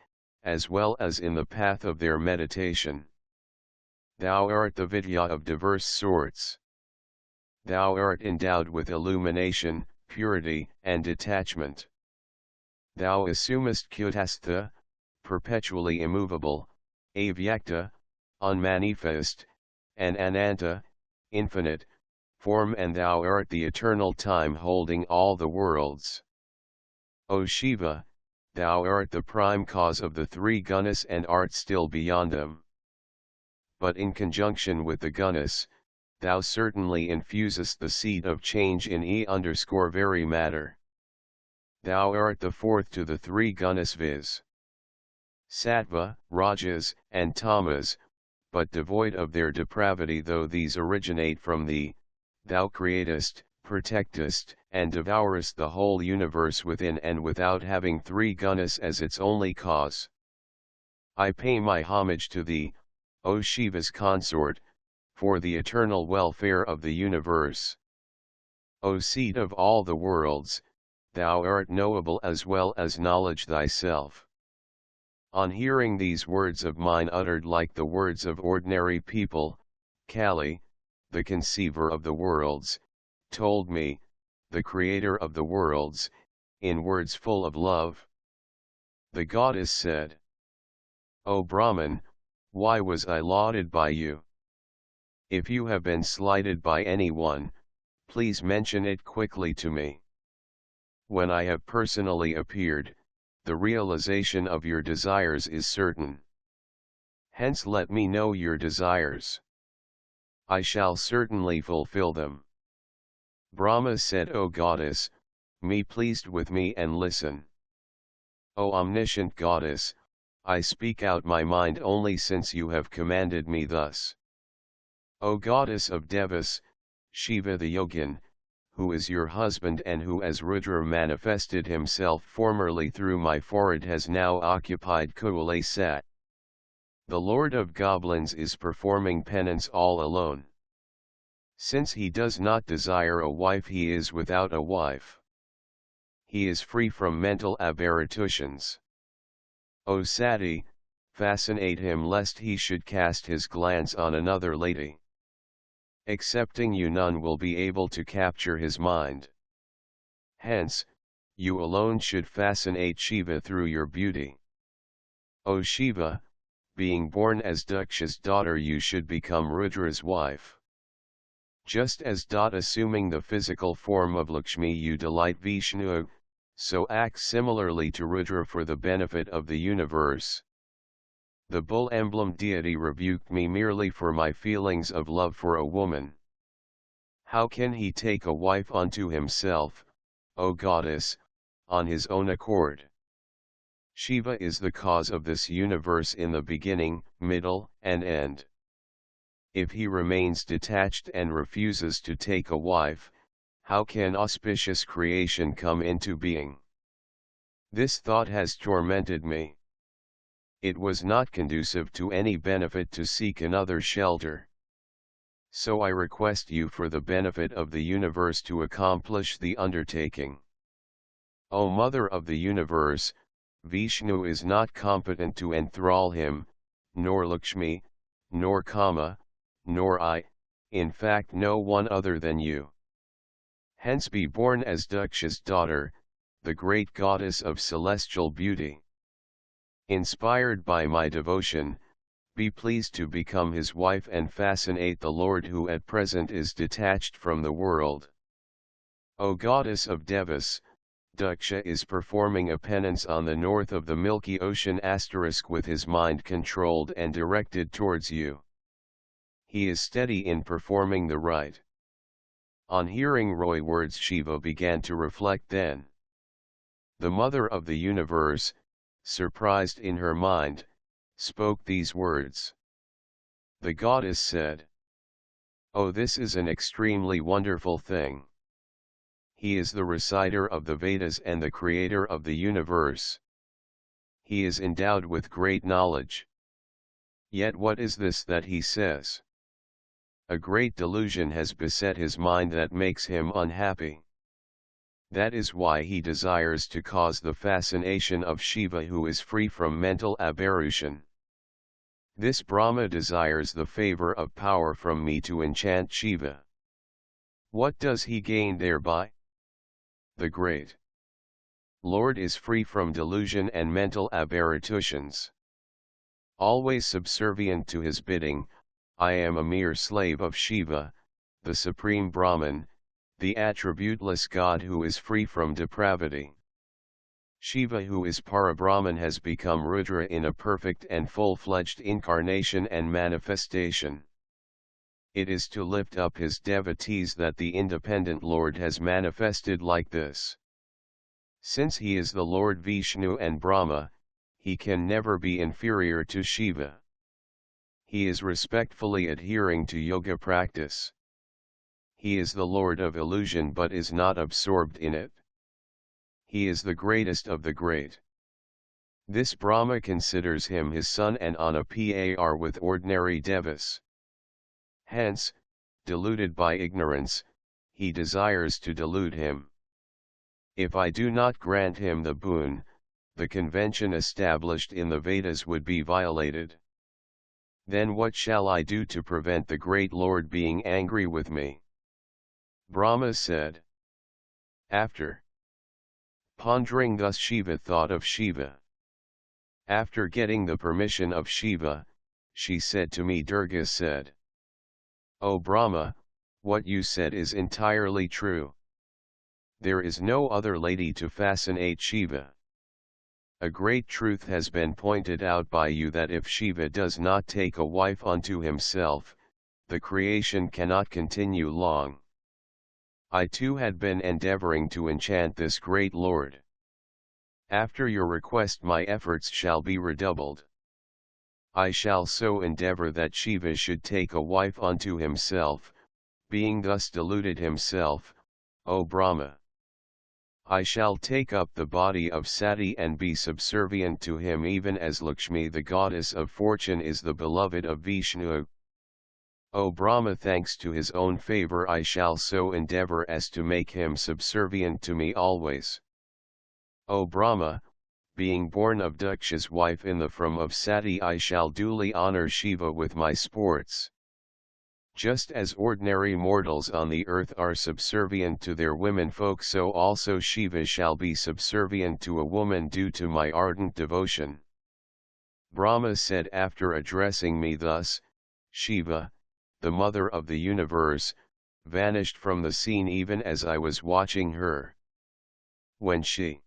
as well as in the path of their meditation. Thou art the Vidya of diverse sorts. Thou art endowed with illumination, purity, and detachment. Thou assumest Kutastha, perpetually immovable, Avyakta, unmanifest, and Ananta, infinite, form, and thou art the eternal time holding all the worlds. O Shiva, thou art the prime cause of the 3 gunas and art still beyond them. But in conjunction with the gunas, thou certainly infusest the seed of change in very matter. Thou art the 4th to the 3 gunas, viz. Sattva, Rajas, and Tamas, but devoid of their depravity, though these originate from thee. Thou createst, protectest, and devourest the whole universe within and without, having three gunas as its only cause. I pay my homage to thee, O Shiva's consort, for the eternal welfare of the universe. O seat of all the worlds, thou art knowable as well as knowledge thyself. On hearing these words of mine uttered like the words of ordinary people, Kali, the conceiver of the worlds, told me, the creator of the worlds, in words full of love. The goddess said, O Brahman, why was I lauded by you? If you have been slighted by anyone, please mention it quickly to me. When I have personally appeared, the realization of your desires is certain. Hence let me know your desires. I shall certainly fulfill them. Brahma said, O goddess, be pleased with me and listen. O omniscient goddess, I speak out my mind only since you have commanded me thus. O goddess of Devas, Shiva the Yogin, who is your husband and who as Rudra manifested himself formerly through my forehead has now occupied Kuala Sat. The Lord of Goblins is performing penance all alone. Since he does not desire a wife, he is without a wife. He is free from mental aberrations. O Sati, fascinate him lest he should cast his glance on another lady. Excepting you, none will be able to capture his mind. Hence, you alone should fascinate Shiva through your beauty. O Shiva, being born as Daksha's daughter, you should become Rudra's wife. Just as assuming the physical form of Lakshmi you delight Vishnu, so act similarly to Rudra for the benefit of the universe. The bull emblem deity rebuked me merely for my feelings of love for a woman. How can he take a wife unto himself, O goddess, on his own accord? Shiva is the cause of this universe in the beginning, middle, and end. If he remains detached and refuses to take a wife, how can auspicious creation come into being? This thought has tormented me. It was not conducive to any benefit to seek another shelter. So I request you for the benefit of the universe to accomplish the undertaking. O Mother of the universe, Vishnu is not competent to enthrall him, nor Lakshmi, nor Kama, nor I, in fact no one other than you. Hence be born as Daksha's daughter, the great goddess of celestial beauty. Inspired by my devotion, be pleased to become his wife and fascinate the Lord who at present is detached from the world. O goddess of Devas, Daksha is performing a penance on the north of the milky ocean * with his mind controlled and directed towards you. He is steady in performing the rite. On hearing Roy words, Shiva began to reflect then. The mother of the universe, surprised in her mind, spoke these words. The goddess said, "Oh, this is an extremely wonderful thing. He is the reciter of the Vedas and the creator of the universe. He is endowed with great knowledge. Yet what is this that he says? A great delusion has beset his mind that makes him unhappy. That is why he desires to cause the fascination of Shiva, who is free from mental aberration. This Brahma desires the favor of power from me to enchant Shiva. What does he gain thereby? The great Lord is free from delusion and mental aberrations. Always subservient to his bidding, I am a mere slave of Shiva, the supreme Brahman, the attributeless God who is free from depravity. Shiva, who is Parabrahman, has become Rudra in a perfect and full-fledged incarnation and manifestation. It is to lift up his devotees that the independent Lord has manifested like this. Since he is the Lord Vishnu and Brahma, he can never be inferior to Shiva. He is respectfully adhering to yoga practice. He is the Lord of illusion but is not absorbed in it. He is the greatest of the great. This Brahma considers him his son and on a par with ordinary devas. Hence, deluded by ignorance, he desires to delude him. If I do not grant him the boon, the convention established in the Vedas would be violated. Then what shall I do to prevent the great Lord being angry with me? Brahma said. After pondering thus, Shiva thought of Shiva. After getting the permission of Shiva, she said to me, Durga said, O Brahma, what you said is entirely true. There is no other lady to fascinate Shiva. A great truth has been pointed out by you that if Shiva does not take a wife unto himself, the creation cannot continue long. I too had been endeavoring to enchant this great Lord. After your request my efforts shall be redoubled. I shall so endeavor that Shiva should take a wife unto himself, being thus deluded himself, O Brahma. I shall take up the body of Sati and be subservient to him even as Lakshmi the goddess of fortune is the beloved of Vishnu. O Brahma, thanks to his own favor I shall so endeavor as to make him subservient to me always. O Brahma, being born of Daksha's wife in the from of Sati I shall duly honor Shiva with my sports. Just as ordinary mortals on the earth are subservient to their womenfolk, so also Shiva shall be subservient to a woman due to my ardent devotion. Brahma said after addressing me thus, Shiva, the mother of the universe, vanished from the scene even as I was watching her. When she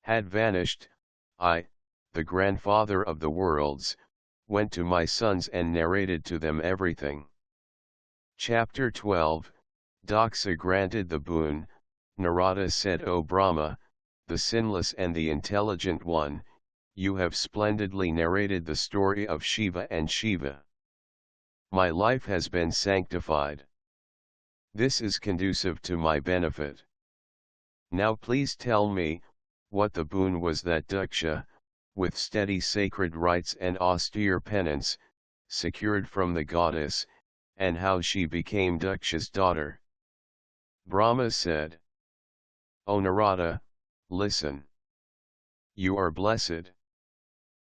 had vanished, I, the grandfather of the worlds, went to my sons and narrated to them everything. Chapter 12, Daksha granted the boon. Narada said, O Brahma, the sinless and the intelligent one, you have splendidly narrated the story of Shiva and Shiva. My life has been sanctified. This is conducive to my benefit. Now please tell me, what the boon was that Daksha, with steady sacred rites and austere penance, secured from the goddess, and how she became Daksha's daughter. Brahma said, O Narada, listen. You are blessed.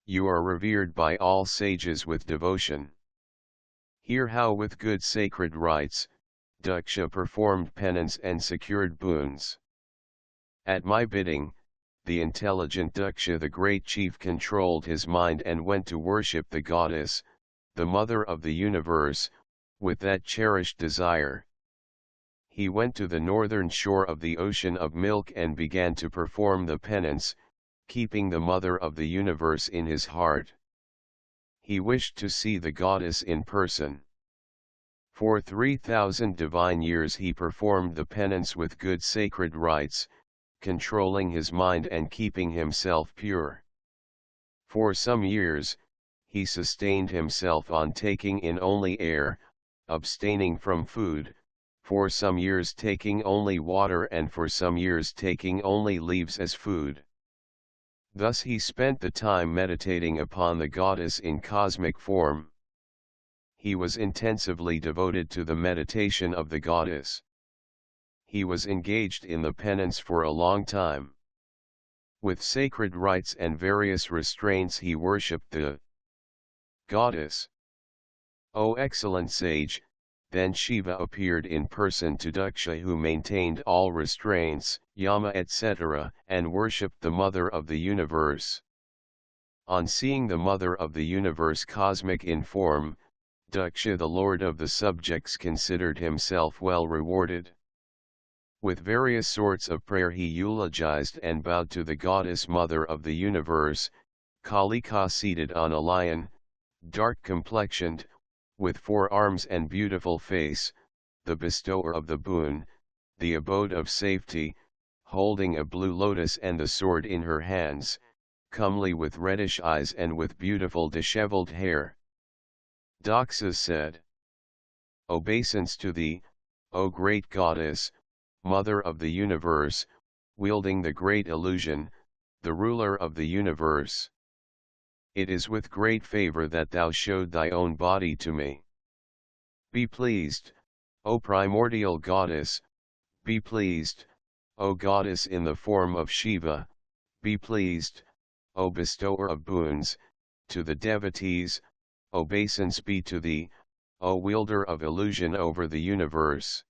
You are revered by all sages with devotion. Hear how with good sacred rites, Daksha performed penance and secured boons. At my bidding, the intelligent Daksha the great chief controlled his mind and went to worship the goddess, the mother of the universe, with that cherished desire. He went to the northern shore of the ocean of milk and began to perform the penance, keeping the mother of the universe in his heart. He wished to see the goddess in person. For 3,000 divine years he performed the penance with good sacred rites, controlling his mind and keeping himself pure. For some years, he sustained himself on taking in only air, abstaining from food, for some years taking only water and for some years taking only leaves as food. Thus he spent the time meditating upon the goddess in cosmic form. He was intensively devoted to the meditation of the goddess. He was engaged in the penance for a long time. With sacred rites and various restraints he worshipped the goddess. O excellent sage, then Shiva appeared in person to Daksha, who maintained all restraints, yama etc., and worshipped the mother of the universe. On seeing the mother of the universe cosmic in form, Daksha the lord of the subjects considered himself well rewarded. With various sorts of prayer he eulogized and bowed to the goddess mother of the universe, Kalika seated on a lion, dark complexioned, with 4 arms and beautiful face, the bestower of the boon, the abode of safety, holding a blue lotus and the sword in her hands, comely with reddish eyes and with beautiful disheveled hair. Daksha said, "Obeisance to thee, O great goddess, mother of the universe, wielding the great illusion, the ruler of the universe. It is with great favor that thou showed thy own body to me. Be pleased, O primordial goddess, be pleased, O goddess in the form of Shiva, be pleased, O bestower of boons, to the devotees, obeisance be to thee, O wielder of illusion over the universe."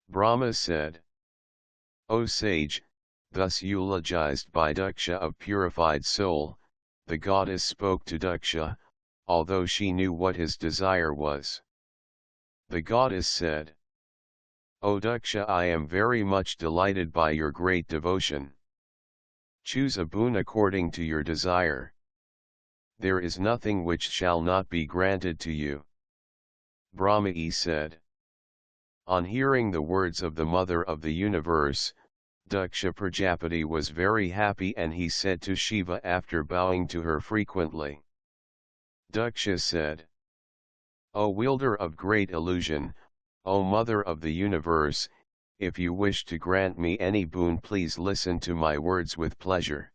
Brahma said, "O sage, thus eulogized by Daksha of purified soul, the goddess spoke to Daksha, although she knew what his desire was. The goddess said, O Daksha, I am very much delighted by your great devotion. Choose a boon according to your desire. There is nothing which shall not be granted to you." Brahma said. On hearing the words of the Mother of the Universe, Daksha Prajapati was very happy, and he said to Shiva after bowing to her frequently. Daksha said, O wielder of great illusion, O Mother of the Universe, if you wish to grant me any boon, please listen to my words with pleasure.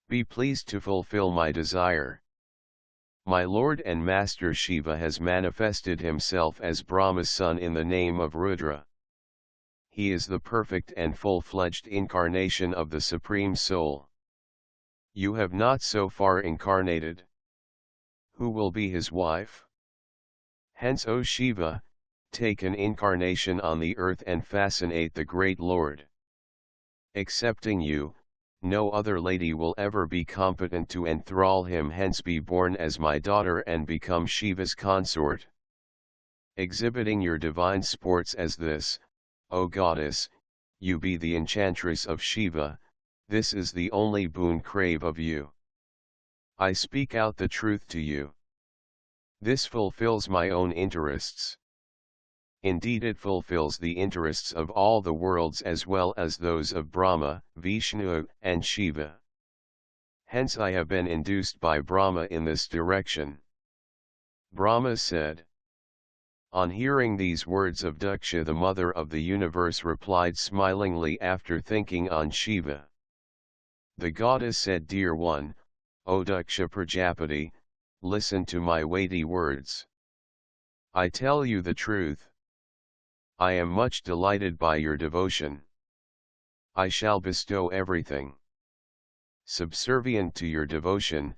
Be pleased to fulfill my desire. My Lord and Master Shiva has manifested himself as Brahma's son in the name of Rudra. He is the perfect and full-fledged incarnation of the Supreme Soul. You have not so far incarnated. Who will be his wife? Hence, O Shiva, take an incarnation on the earth and fascinate the great Lord. Excepting you, no other lady will ever be competent to enthrall him, hence be born as my daughter and become Shiva's consort. Exhibiting your divine sports as this, O goddess, you be the enchantress of Shiva, this is the only boon crave of you. I speak out the truth to you. This fulfills my own interests. Indeed, it fulfills the interests of all the worlds as well as those of Brahma, Vishnu, and Shiva. Hence I have been induced by Brahma in this direction." Brahma said. On hearing these words of Daksha, the Mother of the Universe replied smilingly after thinking on Shiva. The goddess said, Dear one, O Daksha Prajapati, listen to my weighty words. I tell you the truth. I am much delighted by your devotion. I shall bestow everything subservient to your devotion,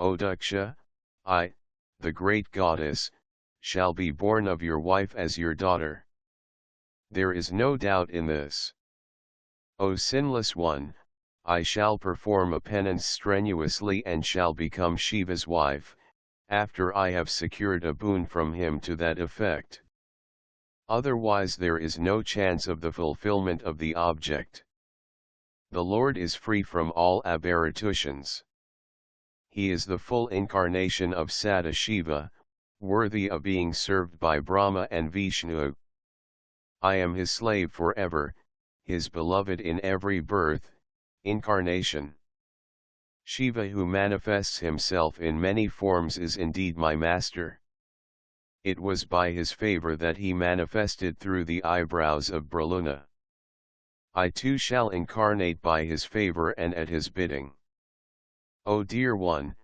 O Daksha. I, the great goddess, shall be born of your wife as your daughter. There is no doubt in this. O sinless one, I shall perform a penance strenuously and shall become Shiva's wife, after I have secured a boon from him to that effect. Otherwise there is no chance of the fulfillment of the object. The Lord is free from all aberrations. He is the full incarnation of Sadashiva, worthy of being served by Brahma and Vishnu. I am his slave forever, his beloved in every birth, incarnation. Shiva, who manifests himself in many forms, is indeed my master. It was by his favor that he manifested through the eyebrows of Braluna. I too shall incarnate by his favor and at his bidding. O dear one,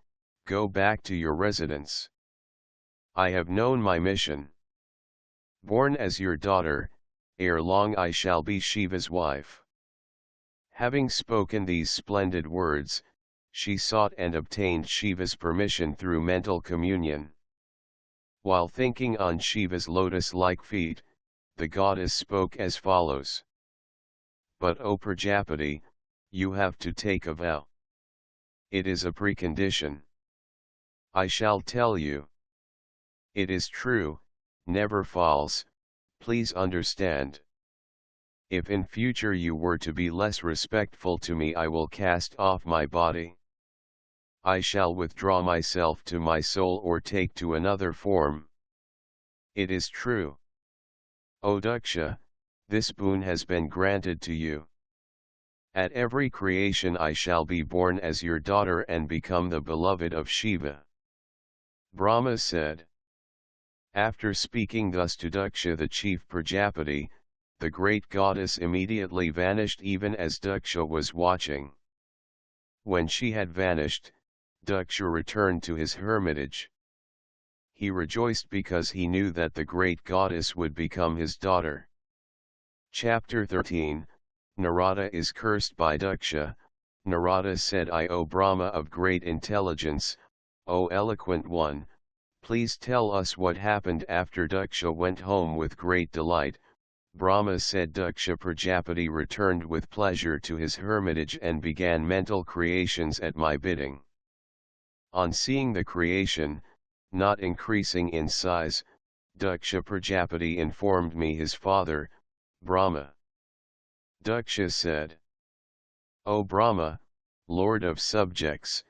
go back to your residence. I have known my mission. Born as your daughter, ere long I shall be Shiva's wife. Having spoken these splendid words, she sought and obtained Shiva's permission through mental communion. While thinking on Shiva's lotus-like feet, the goddess spoke as follows. But O Prajapati, you have to take a vow. It is a precondition. I shall tell you. It is true, never false, please understand. If in future you were to be less respectful to me, I will cast off my body. I shall withdraw myself to my soul or take to another form. It is true. O Daksha, this boon has been granted to you. At every creation I shall be born as your daughter and become the beloved of Shiva. Brahma said. After speaking thus to Daksha the chief Prajapati, the great goddess immediately vanished even as Daksha was watching. When she had vanished, Daksha returned to his hermitage. He rejoiced because he knew that the great goddess would become his daughter. Chapter 13, Narada is cursed by Daksha. Narada said, O Brahma of great intelligence, O eloquent one, please tell us what happened after Daksha went home with great delight. Brahma said, Daksha Prajapati returned with pleasure to his hermitage and began mental creations at my bidding. On seeing the creation, not increasing in size, Daksha Prajapati informed me his father, Brahma. Daksha said, O Brahma, Lord of subjects,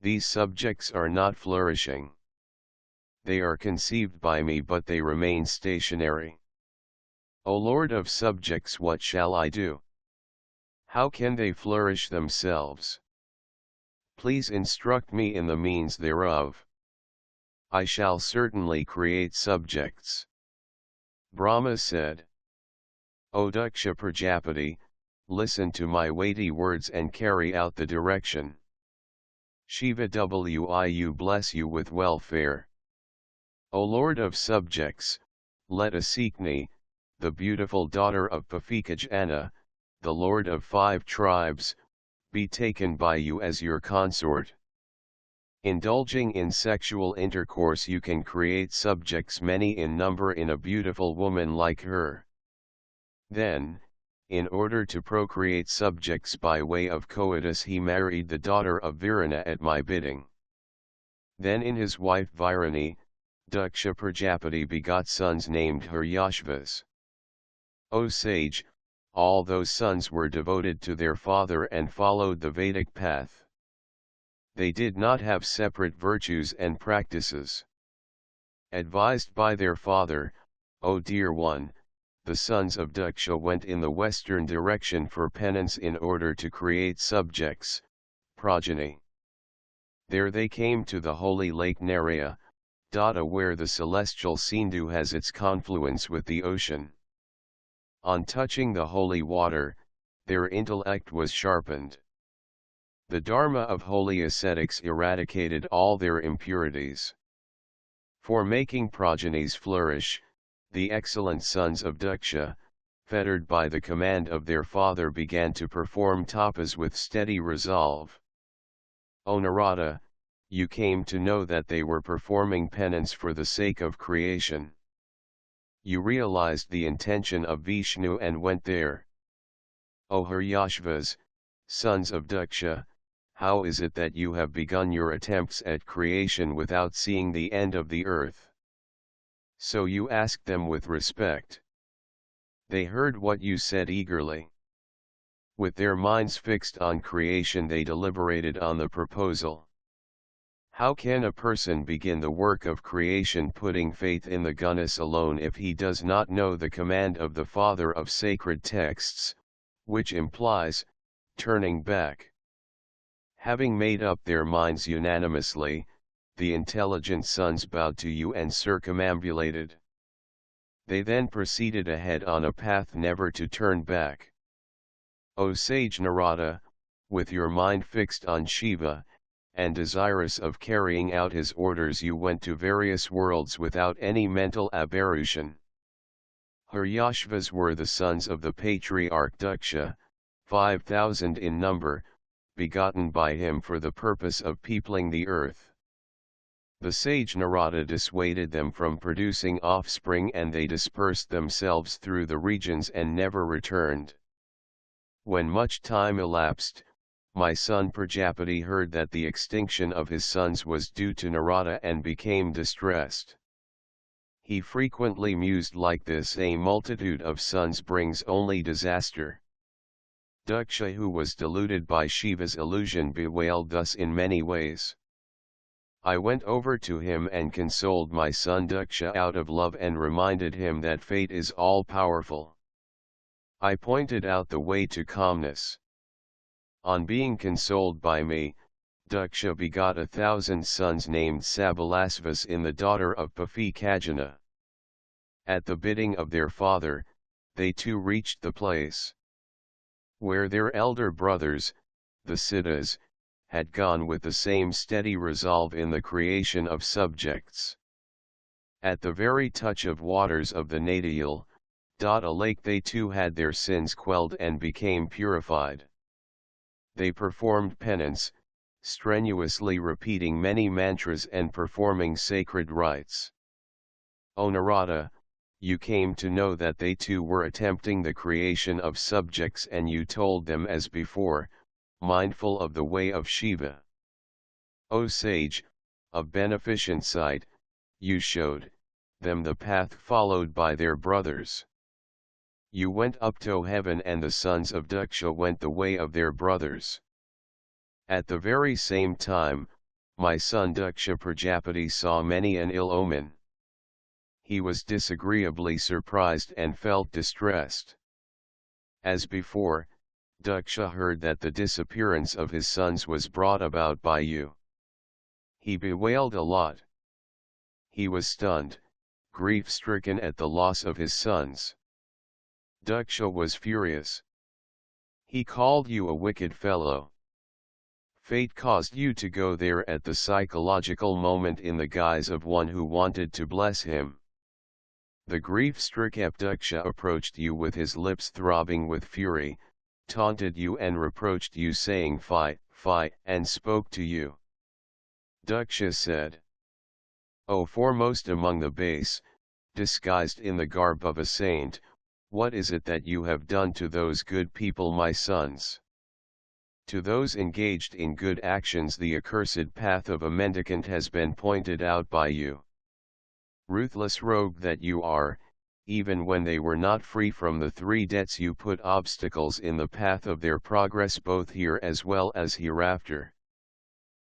these subjects are not flourishing. They are conceived by me but they remain stationary. O Lord of subjects, what shall I do? How can they flourish themselves? Please instruct me in the means thereof. I shall certainly create subjects. Brahma said, O Daksha Prajapati, listen to my weighty words and carry out the direction. Shiva Wiu bless you with welfare. O Lord of subjects, let Asikni, the beautiful daughter of Pafikajana, the lord of 5 tribes, be taken by you as your consort. Indulging in sexual intercourse you can create subjects many in number in a beautiful woman like her. Then, in order to procreate subjects by way of coitus, he married the daughter of Virana at my bidding. Then in his wife Virani, Daksha Prajapati begot sons named Haryashvas. O sage, all those sons were devoted to their father and followed the Vedic path. They did not have separate virtues and practices. Advised by their father, O dear one, the sons of Daksha went in the western direction for penance in order to create subjects, progeny. There they came to the holy lake Naraya, where the celestial Sindhu has its confluence with the ocean. On touching the holy water, their intellect was sharpened. The Dharma of holy ascetics eradicated all their impurities. For making progenies flourish, the excellent sons of Daksha, fettered by the command of their father, began to perform tapas with steady resolve. O Narada, you came to know that they were performing penance for the sake of creation. You realized the intention of Vishnu and went there. O Haryashvas, sons of Daksha, how is it that you have begun your attempts at creation without seeing the end of the earth? So you asked them with respect. They heard what you said eagerly. With their minds fixed on creation they deliberated on the proposal. How can a person begin the work of creation putting faith in the Gunas alone if he does not know the command of the Father of sacred texts, which implies, turning back? Having made up their minds unanimously, the intelligent sons bowed to you and circumambulated. They then proceeded ahead on a path never to turn back. O sage Narada, with your mind fixed on Shiva, and desirous of carrying out his orders, you went to various worlds without any mental aberration. Haryashvas were the sons of the patriarch Daksha, 5,000 in number, begotten by him for the purpose of peopling the earth. The sage Narada dissuaded them from producing offspring and they dispersed themselves through the regions and never returned. When much time elapsed, my son Prajapati heard that the extinction of his sons was due to Narada and became distressed. He frequently mused like this: a multitude of sons brings only disaster. Daksha, who was deluded by Shiva's illusion, bewailed thus in many ways. I went over to him and consoled my son Daksha out of love and reminded him that fate is all-powerful. I pointed out the way to calmness. On being consoled by me, Daksha begot 1,000 sons named Sabalasvas in the daughter of Pafi Kajana. At the bidding of their father, they too reached the place where their elder brothers, the Siddhas, had gone with the same steady resolve in the creation of subjects. At the very touch of waters of the Nadayal, a lake, they too had their sins quelled and became purified. They performed penance, strenuously repeating many mantras and performing sacred rites. O Narada, you came to know that they too were attempting the creation of subjects, and you told them as before, mindful of the way of Shiva. O sage, of beneficent sight, you showed them the path followed by their brothers. You went up to heaven, and the sons of Daksha went the way of their brothers. At the very same time, my son Daksha Prajapati saw many an ill omen. He was disagreeably surprised and felt distressed. As before, Daksha heard that the disappearance of his sons was brought about by you. He bewailed a lot. He was stunned, grief-stricken at the loss of his sons. Daksha was furious. He called you a wicked fellow. Fate caused you to go there at the psychological moment in the guise of one who wanted to bless him. The grief-stricken Daksha approached you with his lips throbbing with fury, taunted you and reproached you, saying "Fie, fie," and spoke to you. Daksha said, O foremost among the base, disguised in the garb of a saint, what is it that you have done to those good people, my sons? To those engaged in good actions the accursed path of a mendicant has been pointed out by you. Ruthless rogue that you are, even when they were not free from the 3 debts you put obstacles in the path of their progress both here as well as hereafter.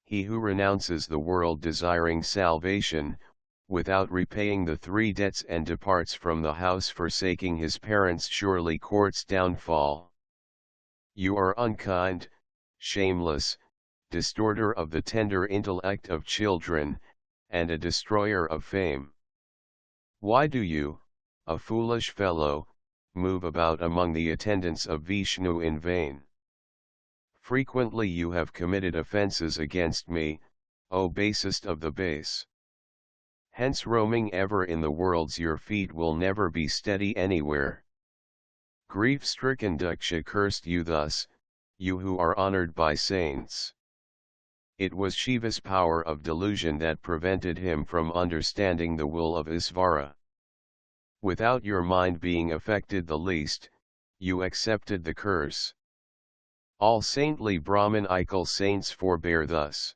He who renounces the world desiring salvation, without repaying the 3 debts, and departs from the house forsaking his parents, surely courts downfall. You are unkind, shameless, distorter of the tender intellect of children, and a destroyer of fame. Why do you, a foolish fellow, move about among the attendants of Vishnu in vain? Frequently you have committed offences against me, O basest of the base. Hence, roaming ever in the worlds, your feet will never be steady anywhere. Grief-stricken Daksha cursed you thus, you who are honoured by saints. It was Shiva's power of delusion that prevented him from understanding the will of Isvara. Without your mind being affected the least, you accepted the curse. All saintly Brahmanical saints forbear thus.